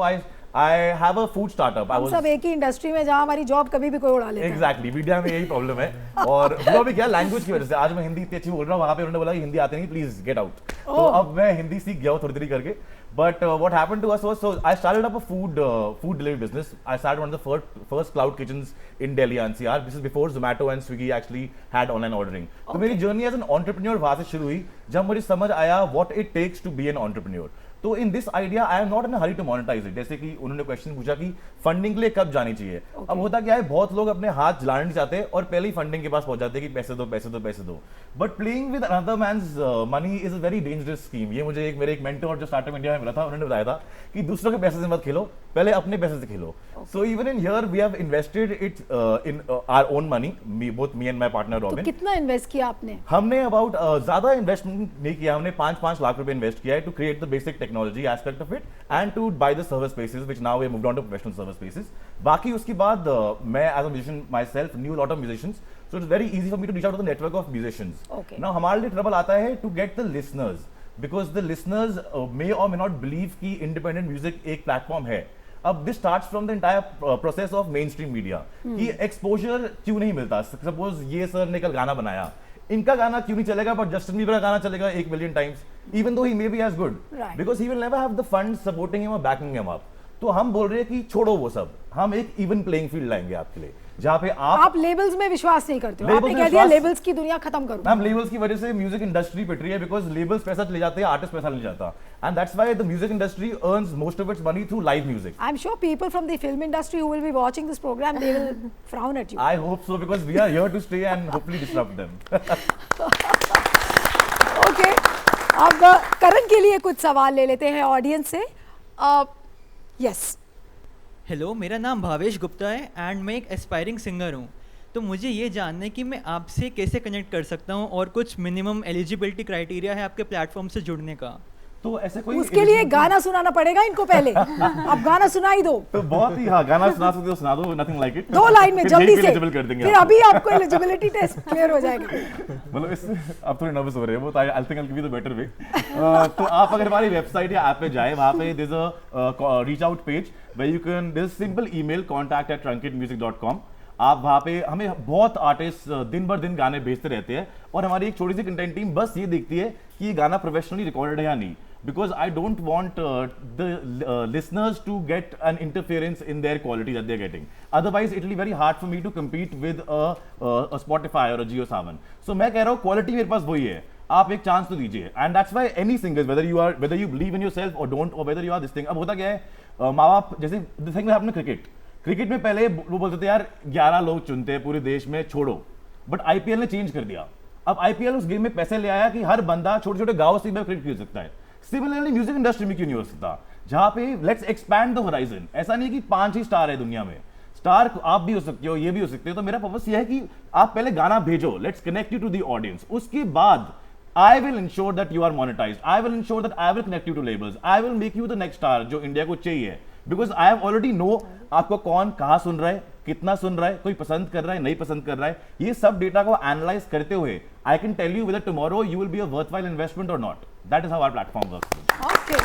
I have a food startup. हम सब एक ही इंडस्ट्री में जहाँ हमारी जॉब कभी भी कोई उड़ा लेता है. Exactly, मीडिया में यही प्रॉब्लम है. और हुआ भी क्या लैंग्वेज की वजह से. आज मैं हिंदी इतनी अच्छी बोल रहा हूँ, वहाँ पे उन्होंने बोला हिंदी आते नहीं, प्लीज गेट आउट. तो अब मैं हिंदी सीख गया हूँ थोड़ी देरी करके. But what happened to us was, so I started up a food delivery business. I started one of the first cloud kitchens in Delhi NCR. This is before Zomato and Swiggy actually had online ordering. तो मेरी journey as an entrepreneur वहाँ से शुरू हुई जब मुझे समझ आया what it takes to be an entrepreneur. तो in this idea I am not in hurry to monetize it. जैसे कि उन्होंने क्वेश्चन पूछा कि फंडिंग के लिए कब जानी चाहिए. अब होता क्या है, बहुत लोग अपने हाथ जलाने नहीं चाहते और पहले ही फंडिंग के पास पहुंच जाते हैं कि पैसे दो पैसे दो पैसे दो. But playing with another man's money is a very dangerous scheme. ये मुझे मेरे एक मेंटर जो स्टार्टअप इंडिया में मिला था, उन्होंने बताया था कि दूसरों के पैसे से मत खेलो, पहले अपने पैसे से खेलो. So even in here we have invested it in our own money, both me and my partner Robin. तो कितना इन्वेस्ट किया आपने? हमने अबाउट ज्यादा इन्वेस्टमेंट नहीं किया. हमने 5 लाख रुपए इन्वेस्ट किया है to create the basic technology aspect of it and to buy the server spaces, which now we moved on to professional server spaces. बाकी उसके बाद मैं as a musician myself knew a lot of musicians, so it's very easy for me to reach out to the network of musicians. Okay. Now हमारे लिए trouble आता है to get the listeners, because the listeners may or may not believe कि independent music एक platform है. अब this starts from the entire process of mainstream media. कि exposure क्यों नहीं मिलता. Suppose ये सर ने कल गाना बनाया, इनका गाना क्यों नहीं चलेगा बट जस्टिन बीबर का गाना चलेगा 1 million times, even though he may be as good, because he will never have the funds supporting him और बैकिंग हिम अप. तो हम बोल रहे हैं कि छोड़ो वो सब, हम एक इवन प्लेइंग फील्ड लाएंगे आपके लिए जहाँ पे आप लेबल्स में विश्वास नहीं करते हो. आपने कह दिया लेबल्स की दुनिया खत्म करो. मैम लेबल्स की वजह से म्यूजिक इंडस्ट्री पिट रही है, बिकॉज लेबल्स पैसा ले जाते हैं, आर्टिस्ट पैसा नहीं जाता. And that's why the music industry earns most of its money through live music. I am sure people from the film industry who will be watching this programme they will frown at you. I hope so, because we are here to stay and hopefully disrupt them. Okay, अब करण के लिए कुछ सवाल ले लेते हैं audience से. Yes. Hello, मेरा नाम भावेश गुप्ता है एंड मैं एक एस्पायरिंग सिंगर हूँ. तो मुझे ये जानना है कि मैं आपसे कैसे कनेक्ट कर सकता हूँ और कुछ मिनिमम एलिजिबिलिटी क्राइटेरिया है आपके प्लेटफॉर्म से जुड़ने का. तो ऐसे कोई उसके लिए गाना सुनाना पड़ेगा इनको पहले। अब गाना सुनाई दो तो बहुत ही, हाँ गाना सुना सकते हो सुना दो, नथिंग लाइक इट, 2 लाइन में जल्दी से, एलिजिबल कर देंगे फिर अभी आपको एलिजिबिलिटी टेस्ट क्लियर हो जाएगा। मतलब इस आप थोड़े नर्वस हो रहे हैं वो, I think I will give you the better way. तो आप अगर हमारी वेबसाइट या ऐप पे जाए, वहाँ पे there is a reach out page where you can, there is simple email contact@trunkitmusic.com। आप वहाँ पे, हमें बहुत आर्टिस्ट दिन भर दिन गाने भेजते रहते हैं और हमारी एक छोटी सी कंटेंट टीम बस ये देखती है कि ये गाना प्रोफेशनली रिकॉर्डेड है या नहीं, because I don't want the listeners to get an interference in their quality that they're getting. Otherwise, it will be very hard for me to compete with a Spotify or a JioSaavn. So मैं कह रहा हूँ quality मेरे पास वही है, आप एक chance तो दीजिए। And that's why any singers, whether you believe in yourself or don't, or whether you are this thing, अब होता क्या है, माँ बाप जैसे the thing में आपने क्रिकेट में पहले वो बोलते थे यार 11 लोग चुनते हैं पूरे देश में, छोड़ो, बट आईपीएल ने चेंज कर दिया। अब आईपीएल उस गेम में पैसे ले आया कि हर बंदा छोटे छोटे गाँव से क्रिकेट खेल सकता है। सिमिलरली म्यूजिक इंडस्ट्री में क्यों नहीं हो सकता, जहां पे लेट्स एक्सपैंड द होराइजन। ऐसा नहीं कि 5 ही स्टार है दुनिया में, स्टार आप भी हो सकते हो, ये भी हो सकते हो। तो मेरा पर्पस ये है कि आप पहले गाना भेजो, let's connect you to the audience, उसके बाद I will ensure that you are monetized, I will ensure that I will connect you to labels, I will make you the next star जो इंडिया को चाहिए। Because I have already know आपको कौन कहाँ सुन रहा है, कितना सुन रहा है, कोई पसंद कर रहा है, नहीं पसंद कर रहा है, ये सब डेटा को एनालाइज करते हुए I can tell you whether tomorrow you will be a worthwhile investment और not. That is how our platform works. Okay,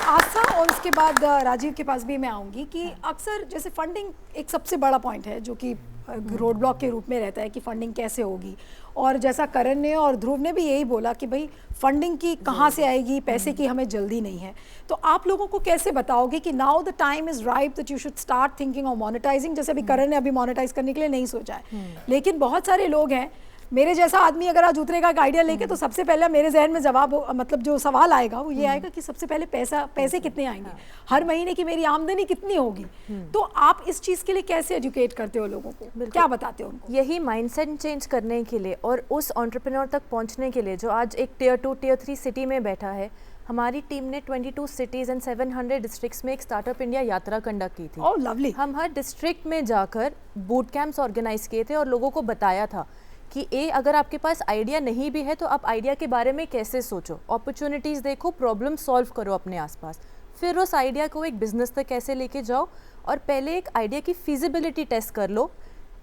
Asha और उसके बाद राजीव के पास भी मैं आऊँगी कि अक्सर जैसे फंडिंग एक सबसे बड़ा पॉइंट है जो कि रोड ब्लॉक के रूप में रहता है कि फंडिंग कैसे होगी, और जैसा करण ने और ध्रुव ने भी यही बोला कि भाई फंडिंग की कहाँ से आएगी, पैसे की हमें जल्दी नहीं है। तो आप लोगों को कैसे बताओगे कि now the time is right that you should start thinking of monetising? जैसे अभी करण ने अभी मोनेटाइज करने के लिए नहीं सोचा है, लेकिन बहुत सारे लोग हैं, मेरे जैसा आदमी अगर आज उतरेगा एक आइडिया लेके तो सबसे पहले मेरे जहन में जवाब, मतलब जो सवाल आएगा वो ये आएगा कि सबसे पहले पैसे कितने आएंगे, हर महीने की मेरी आमदनी कितनी होगी। तो आप इस चीज़ के लिए कैसे एजुकेट करते हो लोगों को, क्या बताते हो उनको? यही माइंडसेट चेंज करने के लिए और उस एंटरप्रेन्योर तक पहुंचने के लिए जो आज एक टियर 2 टियर 3 सिटी में बैठा है, हमारी टीम ने 22 सिटीज़ एंड 700 डिस्ट्रिक्ट्स में एक स्टार्टअप इंडिया यात्रा कंडक्ट की थी। ओह लवली। हम हर डिस्ट्रिक्ट में जाकर बूट कैंप्स ऑर्गेनाइज किए थे और लोगों को बताया था कि अगर आपके पास आइडिया नहीं भी है तो आप आइडिया के बारे में कैसे सोचो, अपॉर्चुनिटीज़ देखो, प्रॉब्लम सॉल्व करो अपने आसपास, फिर उस आइडिया को एक बिजनेस तक कैसे लेके जाओ, और पहले एक आइडिया की फिजिबिलिटी टेस्ट कर लो,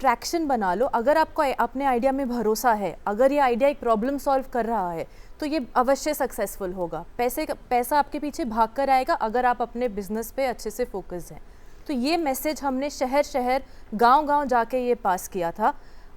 ट्रैक्शन बना लो। अगर आपको अपने आइडिया में भरोसा है, अगर ये आइडिया एक प्रॉब्लम सॉल्व कर रहा है तो ये अवश्य सक्सेसफुल होगा। पैसा आपके पीछे भाग कर आएगा अगर आप अपने बिजनेस पे अच्छे से फोकस हैं। तो ये मैसेज हमने शहर शहर गांव-गांव जाके ये पास किया था,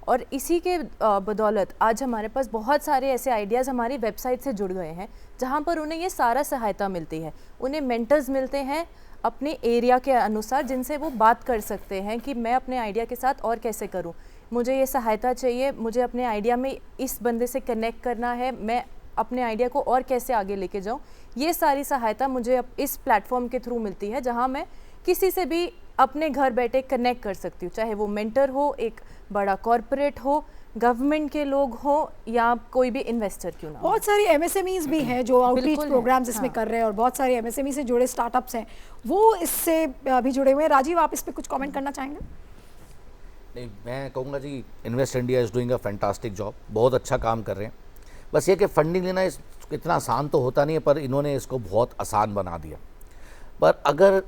और इसी के बदौलत आज हमारे पास बहुत सारे ऐसे आइडियाज़ हमारी वेबसाइट से जुड़ गए हैं जहाँ पर उन्हें ये सारा सहायता मिलती है। उन्हें मेंटर्स मिलते हैं अपने एरिया के अनुसार जिनसे वो बात कर सकते हैं कि मैं अपने आइडिया के साथ और कैसे करूं, मुझे ये सहायता चाहिए, मुझे अपने आइडिया में इस बंदे से कनेक्ट करना है, मैं अपने आइडिया को और कैसे आगे लेके जाऊं। ये सारी सहायता मुझे अब इस प्लेटफॉर्म के थ्रू मिलती है जहां मैं किसी से भी अपने घर बैठे कनेक्ट कर सकती हूँ, चाहे वो मेंटर हो, एक बड़ा कॉरपोरेट हो, गवर्नमेंट के लोग हो, या कोई भी इन्वेस्टर क्यों ना हो। बहुत सारी एमएसएमईज भी हैं जो आउटरीच प्रोग्राम्स इसमें कर रहे हैं, और बहुत सारे एमएसएमई से जुड़े स्टार्टअप्स हैं वो इससे भी जुड़े हुए हैं। राजीव, आप इस पे कुछ कमेंट करना चाहेंगे? नहीं, मैं कहूँगा जी invest India is doing a fantastic job, बहुत अच्छा काम कर रहे हैं। बस ये कि फंडिंग लेना इतना आसान तो होता नहीं है, पर इन्होंने इसको बहुत आसान बना दिया। पर अगर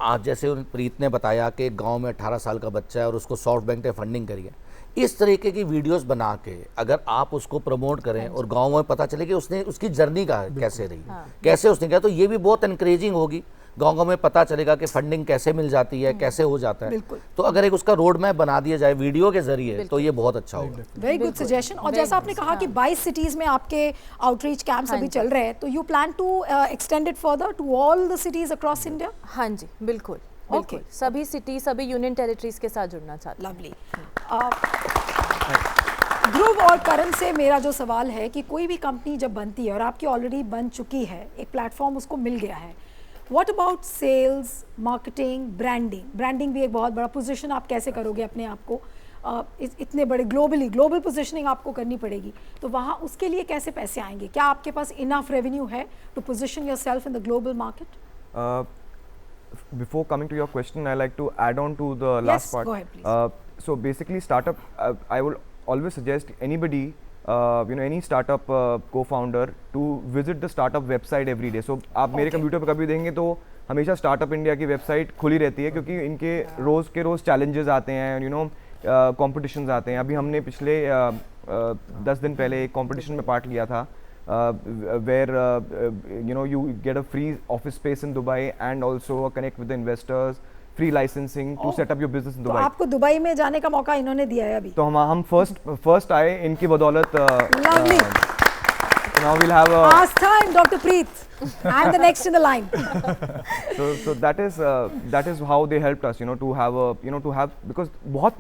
आज जैसे प्रीत ने बताया कि गांव में 18 साल का बच्चा है और उसको सॉफ्ट बैंक से फंडिंग करिए, इस तरीके की वीडियोस बना के अगर आप उसको प्रमोट करें और गांव में पता चले कि उसने उसकी जर्नी का कैसे रही, कैसे उसने किया, तो ये भी बहुत एनकरेजिंग होगी। गाँव में पता चलेगा कि फंडिंग कैसे मिल जाती है, कैसे हो जाता है। तो अगर एक उसका रोड मैप बना दिया जाए वीडियो के जरिए तो ये बहुत अच्छा होगा। Very good suggestion. और जैसा आपने कहा कि 22 सिटीज में आपके आउटरीच कैंप्स अभी चल रहे हैं, तो you plan to extend it further to all the cities across India? हाँ जी, बिल्कुल बिल्कुल। सभी सिटी, सभी यूनियन टेरिटरीज के साथ जुड़ना चाहते हैं। लवली। ध्रुव और करण से मेरा जो सवाल है कि कोई भी कंपनी जब बनती है और आपकी ऑलरेडी बन चुकी है, एक प्लेटफॉर्म उसको मिल गया है, what about sales, marketing, branding भी एक बहुत बड़ा पोजीशन आप कैसे करोगे अपने आप को, इतने बड़े ग्लोबल पोजीशनिंग आपको करनी पड़ेगी, तो वहाँ उसके लिए कैसे पैसे आएंगे? क्या आपके पास इनफ रेवेन्यू है to position yourself in the global market? Before coming to your question, I like to add on to the last part. Go ahead, please. So basically, startup, I will always suggest anybody you know any startup co-founder to visit the startup website every day. So आप मेरे computer पर कभी देखेंगे तो हमेशा startup India की website खुली रहती है, क्योंकि इनके रोज़ के रोज़ चैलेंजेस आते हैं, यू नो कॉम्पिटिशन्स आते हैं. अभी हमने पिछले 10 दिन पहले एक कॉम्पिटिशन में पार्ट लिया था, where you know you get a free office space in Dubai and also a connect with the investors, free licensing to set up your business in तो Dubai. आपको दुबई में जाने का मौका इन्होंने दिया है अभी. तो हम फर्स्ट आए इनकी बदौलत. Lovely. Now we'll have a Aastha and Dr. Preet. I'm the next in the line. so that is how they helped us, you know, to have because बहुत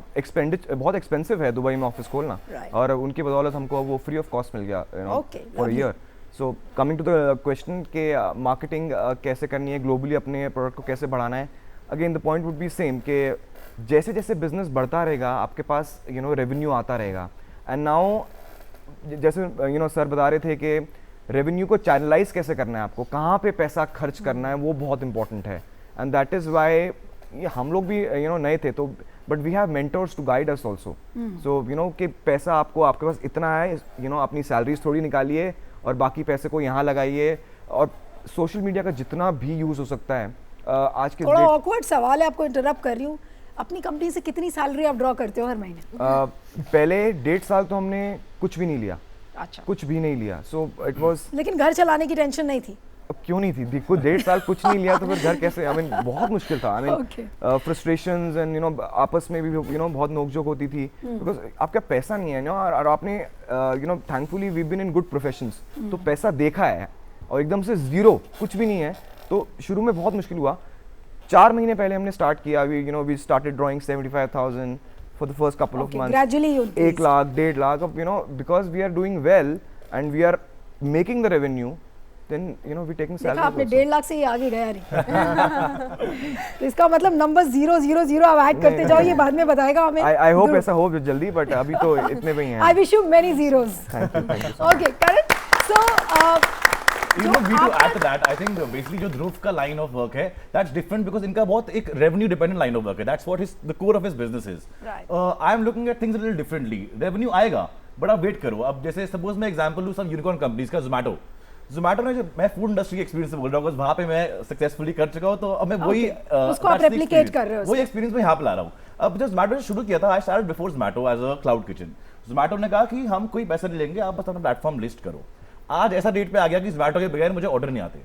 expensive है दुबई में ऑफिस खोलना. Right. और उनकी बदौलत हमको वो free of cost मिल गया, you know, Okay, for a lovely. year. So coming to the question के मार्केटिंग कैसे करनी है, ग्लोबली अपने प्रोडक्ट को कैसे बढ़ाना है. Again the point would be same कि जैसे जैसे बिजनेस बढ़ता रहेगा आपके पास यू नो रेवेन्यू आता रहेगा. एंड नाउ जैसे यू नो सर बता रहे थे कि रेवेन्यू को चैनलाइज कैसे करना है, आपको कहाँ पे पैसा खर्च करना है, वो बहुत इंपॉर्टेंट है. एंड दैट इज़ वाई हम लोग भी यू नो नए थे तो but we have mentors to guide us also. So you know कि पैसा आपके पास इतना है, यू नो अपनी सैलरीज थोड़ी निकालिए और बाकी पैसे को यहाँ लगाइए. और सोशल मीडिया का जितना भी यूज़ हो सकता है आज के थोड़ा ऑकवर्ड सवाल है, आपको इंटरप्ट कर रही हूँ. अपनी कंपनी से कितनी सैलरी आप ड्रॉ करते हो हर महीने? पहले 1.5 साल तो हमने कुछ भी नहीं लिया. अच्छा. कुछ भी नहीं लिया. So it was. लेकिन घर चलाने की टेंशन नहीं थी? क्यों नहीं थी? देखो 1.5 साल कुछ नहीं लिया तो फिर घर कैसे, आई मीन बहुत मुश्किल था. I mean frustrations and you no आपस में भी यू नो बहुत नोकझोंक होती थी बिकॉज आपका पैसा नहीं है ना. और आपने you know thankfully we been in good professions, तो पैसा देखा है और एकदम से जीरो कुछ भी नहीं है तो शुरू में बहुत मुश्किल हुआ. 4 महीने पहले हमने स्टार्ट किया. We started drawing 75,000 for the first couple of months. Gradually 1 lakh 1.5 lakh. अब you know because we are doing well and we are making the revenue, then you know we taking salary. देखा आपने 1.5 लाख से ही आगे गया नहीं. तो इसका मतलब नंबर 000 आप ऐड करते जाओ, ये बाद में बताएगा हमें. आई होप ऐसा हो जल्दी, बट अभी तो इतने पे ही हैं. I wish you many zeros. Okay correct. So Even we to add to that, I think basically जो ध्रुव का line of work है, that's different because इनका बहुत एक revenue dependent line of work है. That's what the core of his business is. Right. I'm looking at things a little differently. Revenue आएगा, but आप wait करो. अब जैसे suppose मैं example लूँ some unicorn companies का Zomato. Zomato ने जो मैं फूड इंडस्ट्री के एक्सपीरियंस से बोल रहा हूँ, वहाँ पे मैं सक्सेसफुली कर चुका हूँ, तो अब मैं वही उसको आप replicate कर रहे हो. वही एक्सपीरियंस मैं यहाँ पे ला रहा हूँ. अब जब Zomato ने शुरू किया था, I started before Zomato as a cloud kitchen. Zomato ने कहा कि हम कोई पैसा नहीं लेंगे, आप बस अपना प्लेटफॉर्म लिस्ट करो. आज ऐसा डेट पे आ गया कि Zomato के बगैर मुझे ऑर्डर नहीं आते.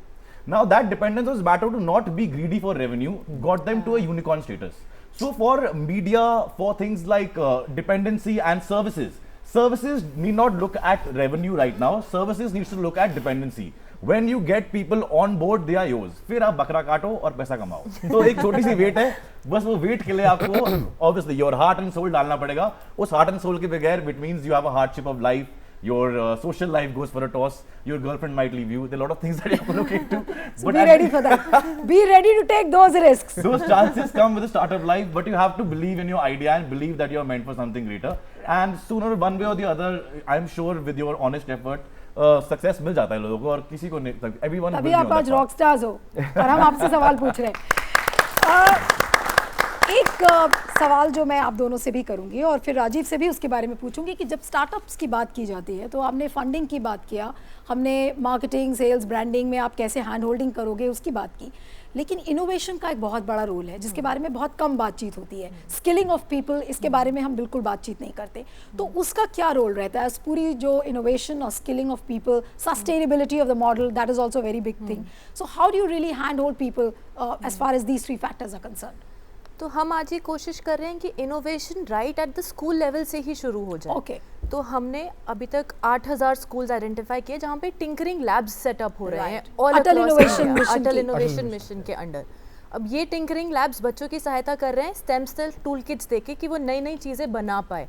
Now that dependence on Zomato to not be greedy for revenue got them to a unicorn status. So for media, for things like dependency and services need not look at revenue right now. Services needs to look at dependency. When you get people on board, they are yours. फिर आप बकरा काटो और पैसा कमाओ. तो एक छोटी सी वेट है, बस वो वेट के लिए आपको obviously your heart and soul डालना पड़ेगा. उस heart and soul के बगैर it means you have a hardship of life. Your social life goes for a toss. Your girlfriend might leave you. There are a lot of things that you have to look into. So be ready for that. Be ready to take those risks. Those chances come with a startup life, but you have to believe in your idea and believe that you are meant for something greater. And sooner, one way or the other, I'm sure with your honest effort, success मिल जाता है लोगों को और किसी को नहीं. Everyone. अभी आप आज रॉक स्टार्स हो और हम आपसे सवाल पूछ रहे हैं. एक सवाल जो मैं आप दोनों से भी करूंगी और फिर राजीव से भी उसके बारे में पूछूंगी कि जब स्टार्टअप्स की बात की जाती है तो आपने फंडिंग की बात किया, हमने मार्केटिंग, सेल्स, ब्रांडिंग में आप कैसे हैंड होल्डिंग करोगे उसकी बात की, लेकिन इनोवेशन का एक बहुत बड़ा रोल है जिसके बारे में बहुत कम बातचीत होती है. स्किलिंग ऑफ पीपल, इसके बारे में हम बिल्कुल बातचीत नहीं करते. तो उसका क्या रोल रहता है? पूरी जो इनोवेशन और skilling of people, sustainability of the model, that is also very big thing. So how do you really hand hold people as far as these 3 factors are concerned? तो हम आज ये कोशिश कर रहे हैं कि innovation right at the school level से ही शुरू हो जाए. ओके. तो हमने अभी तक 8,000 स्कूल्स आइडेंटिफाई किए जहाँ पे टिंकरिंग लैब्स सेटअप हो रहे हैं अटल इनोवेशन मिशन के अंडर. अब ये टिंकरिंग लैब्स बच्चों की सहायता कर रहे हैं स्टेम सेल टूल किट्स देके कि वो नई नई चीज़ें बना पाए,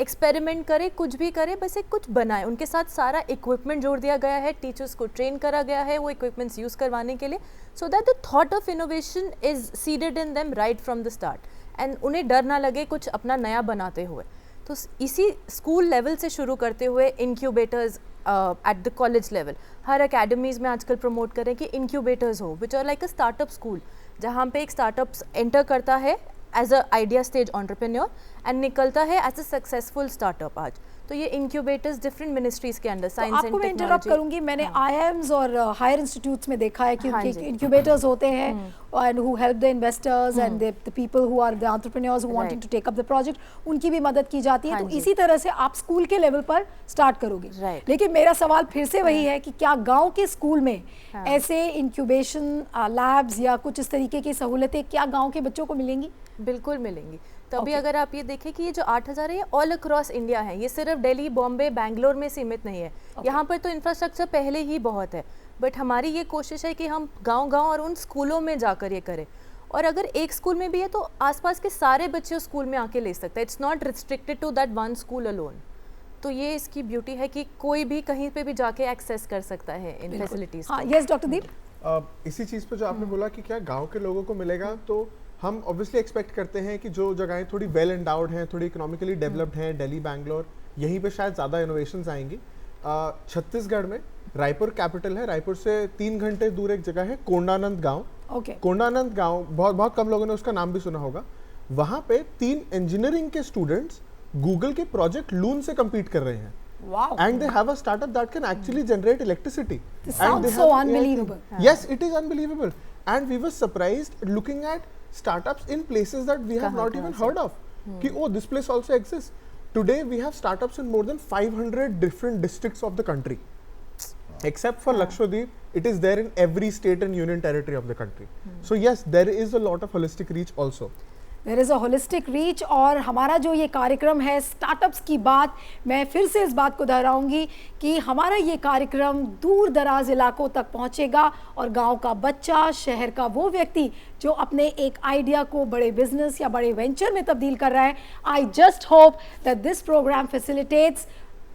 एक्सपेरिमेंट करे, कुछ भी करे, बस एक कुछ बनाए. उनके साथ सारा इक्विपमेंट जोड़ दिया गया है, टीचर्स को ट्रेन करा गया है वो इक्विपमेंट्स यूज़ करवाने के लिए, so that the thought of innovation is seeded in them right from the start and उन्हें डर ना लगे कुछ अपना नया बनाते हुए. तो इसी स्कूल लेवल से शुरू करते हुए incubators at the college level, हर अकेडमीज़ में आजकल प्रमोट करें कि इंक्यूबेटर्स हो which are like a startup school, जहाँ पे एक स्टार्टअप्स एंटर करता है as a idea stage entrepreneur and निकलता है एज अ सक्सेसफुल स्टार्टअप. आज तो ये इंक्यूबेटर्स डिफरेंट मिनिस्ट्रीज के अंडर तो साइंस एंड आपको मैं इंटरप्ट करूंगी, मैंने आईआईएम्स और हायर इंस्टीट्यूट्स में देखा है कि हाँ उनके जी। इंक्यूबेटर्स होते हैं and who help the investors and the people who are the entrepreneurs who wanting to take up the project, उनकी भी मदद की जाती है। हाँ तो जी। इसी तरह से आप स्कूल के लेवल पर स्टार्ट करोगे। Right. लेकिन मेरा सवाल फिर से वही है कि क्या गांव के स्कूल में ऐसे इंक्यूबेशन लैब्स या कुछ इस तरीके की सहूलतें क्या गांव के बच्चों को मिलेंगी? बिल्कुल मिलेंगी। तभी Okay. अगर आप ये देखें कि ये जो 8000 है ये ऑल अक्रॉस इंडिया है, ये सिर्फ दिल्ली, बॉम्बे, बैंगलोर में सीमित नहीं है। यहाँ पर तो इंफ्रास्ट्रक्चर पहले ही बहुत है, बट हमारी ये कोशिश है कि हम गांव-गांव और उन स्कूलों में जाकर ये करें। और अगर एक स्कूल में भी है तो आसपास के सारे बच्चे उस स्कूल में आके ले सकते हैं। It's not restricted to that one school alone. तो ये इसकी ब्यूटी है कि कोई भी कहीं पे भी जाके एक्सेस कर सकता है इन फैसिलिटीज। हाँ, यस डॉक्टर दीप। इसी चीज़ पे जो आपने बोला कि क्या गांव के लोगों को मिलेगा, तो हम ऑब्वियसली एक्सपेक्ट करते हैं कि जो जगहें थोड़ी वेल एंडाउड हैं, थोड़ी इकोनॉमिकली डेवलप्ड हैं, दिल्ली, बैंगलोर, यहीं पे शायद ज़्यादा इनोवेशंस आएंगी। छत्तीसगढ़ में रायपुर कैपिटल है, रायपुर से 3 घंटे दूर एक जगह है कोंडानंद गांव। ओके, कोंडानंद गांव बहुत कम लोगों ने उसका नाम भी सुना होगा। वहाँ पे 3 इंजीनियरिंग के स्टूडेंट्स गूगल के प्रोजेक्ट लून से compete कर रहे हैं। Wow. And they have a startup that can actually generate electricity. This And sounds they so have AI unbelievable. thing. Yes, it is unbelievable. And we were surprised looking at startups in places that we have not even heard of. कि oh, this place also exists. Today we have startups in more than 500 different districts of the country. Except for Lakshadweep, it is there in every state and union territory of the country. So yes, there is a lot of holistic reach also. There is a holistic reach. और हमारा जो ये कार्यक्रम है startups की बात, मैं फिर से इस बात को दोहराऊंगी कि हमारा ये कार्यक्रम दूर दराज इलाकों तक पहुंचेगा और गांव का बच्चा, शहर का वो व्यक्ति जो अपने एक आइडिया को बड़े बिजनेस या बड़े वेंचर में तब्दील कर रहा है, I just hope that this programme facilitates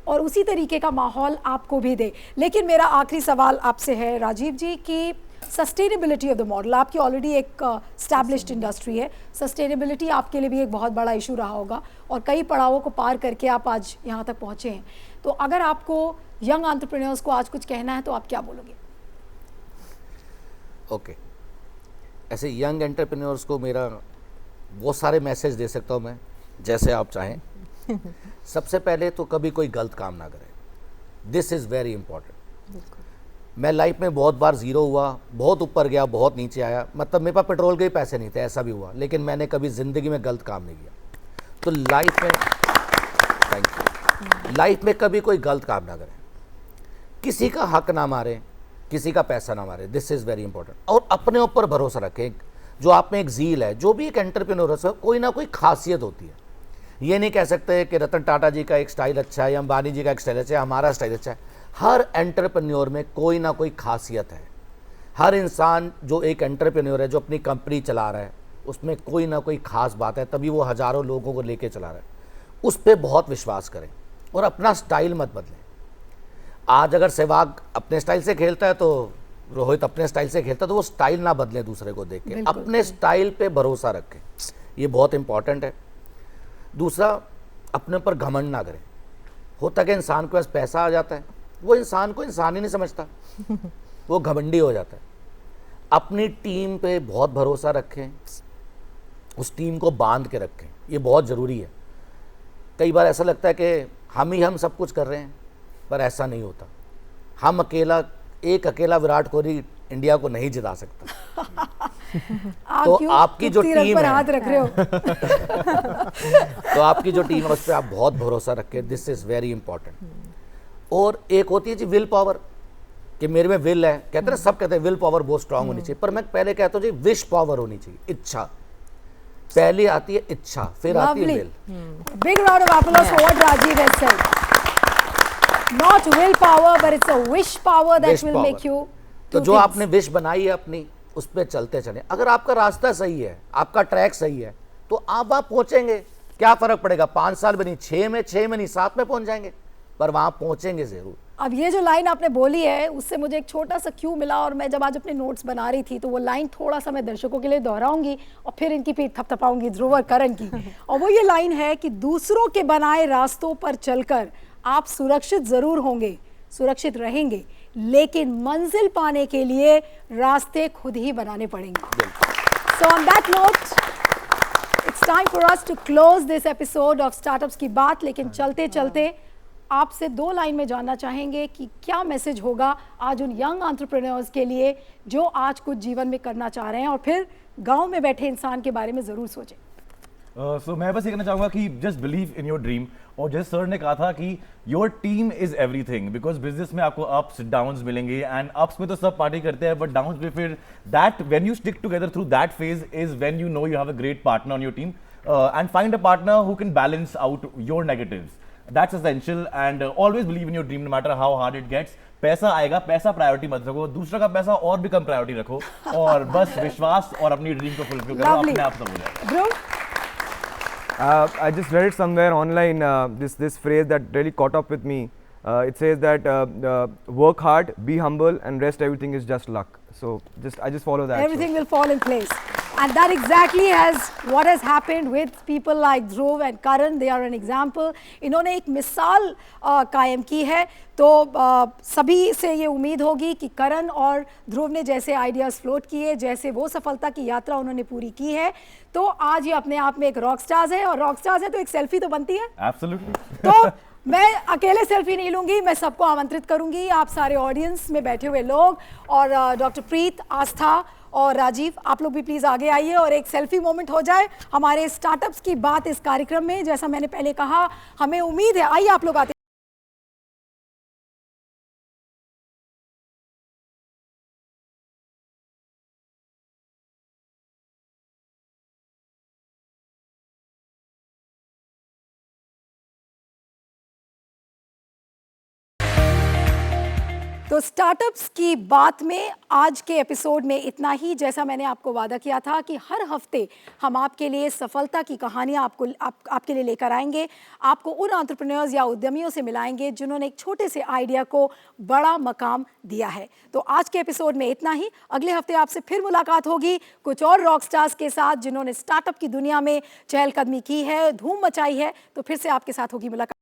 और उसी तरीके का माहौल आपको भी दे। लेकिन मेरा आखिरी सवाल आपसे है राजीव जी कि सस्टेनेबिलिटी ऑफ द मॉडल, आपकी ऑलरेडी एक स्टैब्लिश्ड इंडस्ट्री है, सस्टेनेबिलिटी आपके लिए भी एक बहुत बड़ा इशू रहा होगा और कई पड़ावों को पार करके आप आज यहाँ तक पहुँचे हैं। तो अगर आपको यंग एंटरप्रेन्योर्स को आज कुछ कहना है तो आप क्या बोलोगे? ओके, ऐसे यंग एंटरप्रेन्योर्स को मेरा बहुत सारे मैसेज दे सकता हूँ मैं, जैसे आप चाहें। सबसे पहले तो कभी कोई गलत काम ना करें, दिस इज़ वेरी इंपॉर्टेंट। मैं लाइफ में बहुत बार ज़ीरो हुआ, बहुत ऊपर गया, बहुत नीचे आया, मतलब मेरे पास पेट्रोल के ही पैसे नहीं थे, ऐसा भी हुआ, लेकिन मैंने कभी ज़िंदगी में गलत काम नहीं किया। तो लाइफ में, थैंक यू, लाइफ में कभी कोई गलत काम ना करें, किसी का हक ना मारें, किसी का पैसा ना मारें, दिस इज़ वेरी इंपॉर्टेंट। और अपने ऊपर भरोसा रखें, जो आप में एक ज़ील है, जो भी एक एंटरप्रेन्योर है, कोई ना कोई खासियत होती है। ये नहीं कह सकते कि रतन टाटा जी का एक स्टाइल अच्छा है या अंबानी जी का एक स्टाइल अच्छा है, हमारा स्टाइल अच्छा है। हर एंटरप्रेन्योर में कोई ना कोई खासियत है। हर इंसान जो एक एंटरप्रेन्योर है, जो अपनी कंपनी चला रहा है, उसमें कोई ना कोई खास बात है, तभी वो हज़ारों लोगों को लेके चला रहा है। उस पर बहुत विश्वास करें और अपना स्टाइल मत बदलें। आज अगर सहवाग अपने स्टाइल से खेलता है तो रोहित अपने स्टाइल से खेलता है, तो वो स्टाइल ना बदलें दूसरे को देख के, अपने स्टाइल पे भरोसा रखें, ये बहुत इंपॉर्टेंट है। दूसरा, अपने ऊपर घमंड ना करें। होता कि इंसान के पास पैसा आ जाता है, वो इंसान को इंसान ही नहीं समझता, वो घमंडी हो जाता है। अपनी टीम पे बहुत भरोसा रखें, उस टीम को बांध के रखें, ये बहुत ज़रूरी है। कई बार ऐसा लगता है कि हम सब कुछ कर रहे हैं, पर ऐसा नहीं होता। हम एक अकेला विराट कोहली इंडिया को नहीं जिता सकता। तो आपकी जो टीम है, हाथ रख रहे हो। तो आपकी जो टीम है उस पर आप बहुत भरोसा रखें, दिस इज़ वेरी इंपॉर्टेंट। और एक होती है जी विल पावर, कि मेरे में विल है, कहते हैं ना, सब कहते हैं विल पावर बहुत स्ट्रांग होनी चाहिए, पर मैं पहले कहता हूँ जी विश पावर होनी चाहिए, इच्छा। पहले आती है इच्छा, फिर आती है will. Big round of applause for what Rajiv has said. Not willpower, but it's a wish power that Wish will power. make you तो do जो things. आपने विश बनाई है अपनी, उस पर चलते चलें। अगर आपका रास्ता सही है, आपका ट्रैक सही है, तो आप पहुंचेंगे। क्या फर्क पड़ेगा, 5 साल में नहीं, 6 में नहीं, 7 में पहुंच जाएंगे, पर वहां पहुंचेंगे जरूर। अब ये जो लाइन आपने बोली है, उससे मुझे एक छोटा सा क्यू मिला, और मैं जब आज अपने नोट्स बना रही थी तो वो लाइन थोड़ा सा मैं दर्शकों के लिए दोहराऊंगी और फिर इनकी पीठ थपथपाऊंगी, ध्रुव करण की। और वो ये लाइन है कि दूसरों के बनाए रास्तों पर चलकर आप सुरक्षित जरूर होंगे, सुरक्षित रहेंगे, लेकिन मंजिल पाने के लिए रास्ते खुद ही बनाने पड़ेंगे। So on that note, it's time for us to close this episode of startups की बात। लेकिन चलते चलते आपसे 2 लाइन में जानना चाहेंगे कि क्या मैसेज होगा आज उन यंग एंटरप्रेन्योर्स के लिए जो आज कुछ जीवन में करना चाह रहे हैं और फिर गांव में बैठे इंसान के बारे में ज़रूर सोचें। सो मैं बस ये कहना चाहूंगा कि just believe in your dream, और जैसे सर ने कहा था कि your team is everything, because business में आपको अप्स डाउन्स मिलेंगे, एंड अप्स में तो सब पार्टी करते हैं, बट डाउन्स में फिर that when you stick together through that phase is when you know you have a great partner on your team, and find a partner who can balance out your negatives. That's essential, and always believe in your dream no matter how hard it gets. पैसा आएगा, पैसा priority मत रखो, दूसरा का पैसा और भी कम प्रायोरिटी रखो, और बस विश्वास और अपनी ड्रीम को फुलफिल करो, अपने आप सब हो जाएगा. Dhruv? I just read it somewhere online, this phrase that really caught up with me. It says that work hard, be humble, and rest everything is just luck. So I just follow that. Everything will fall in place. And that exactly what has happened with people like Dhruv and Karan. They are an example. इन्होंने एक मिसाल कायम की है, तो सभी से ये उम्मीद होगी कि करण और ध्रुव ने जैसे आइडियाज़ फ्लोट किए, जैसे वो सफलता की यात्रा उन्होंने पूरी की है, तो आज ये अपने आप में एक रॉक स्टार्स है, और रॉक स्टार्स है तो एक सेल्फी तो बनती है. Absolutely. तो मैं अकेले सेल्फी नहीं लूंगी, मैं सबको आमंत्रित करूंगी, आप सारे ऑडियंस में बैठे हुए लोग, और डॉक्टर प्रीत, आस्था और राजीव, आप लोग भी प्लीज़ आगे आइए और एक सेल्फी मोमेंट हो जाए हमारे स्टार्टअप्स की बात इस कार्यक्रम में. जैसा मैंने पहले कहा, हमें उम्मीद है, आइए आप लोग आते. तो स्टार्टअप्स की बात में आज के एपिसोड में इतना ही. जैसा मैंने आपको वादा किया था कि हर हफ्ते हम आपके लिए सफलता की कहानियां आपके लिए लेकर आएंगे, आपको उन एंटरप्रेन्योर्स या उद्यमियों से मिलाएंगे जिन्होंने एक छोटे से आइडिया को बड़ा मकाम दिया है. तो आज के एपिसोड में इतना ही. अगले हफ्ते आपसे फिर मुलाकात होगी कुछ और रॉक स्टार्स के साथ जिन्होंने स्टार्टअप की दुनिया में चहलकदमी की है, धूम मचाई है. तो फिर से आपके साथ होगी मुलाकात.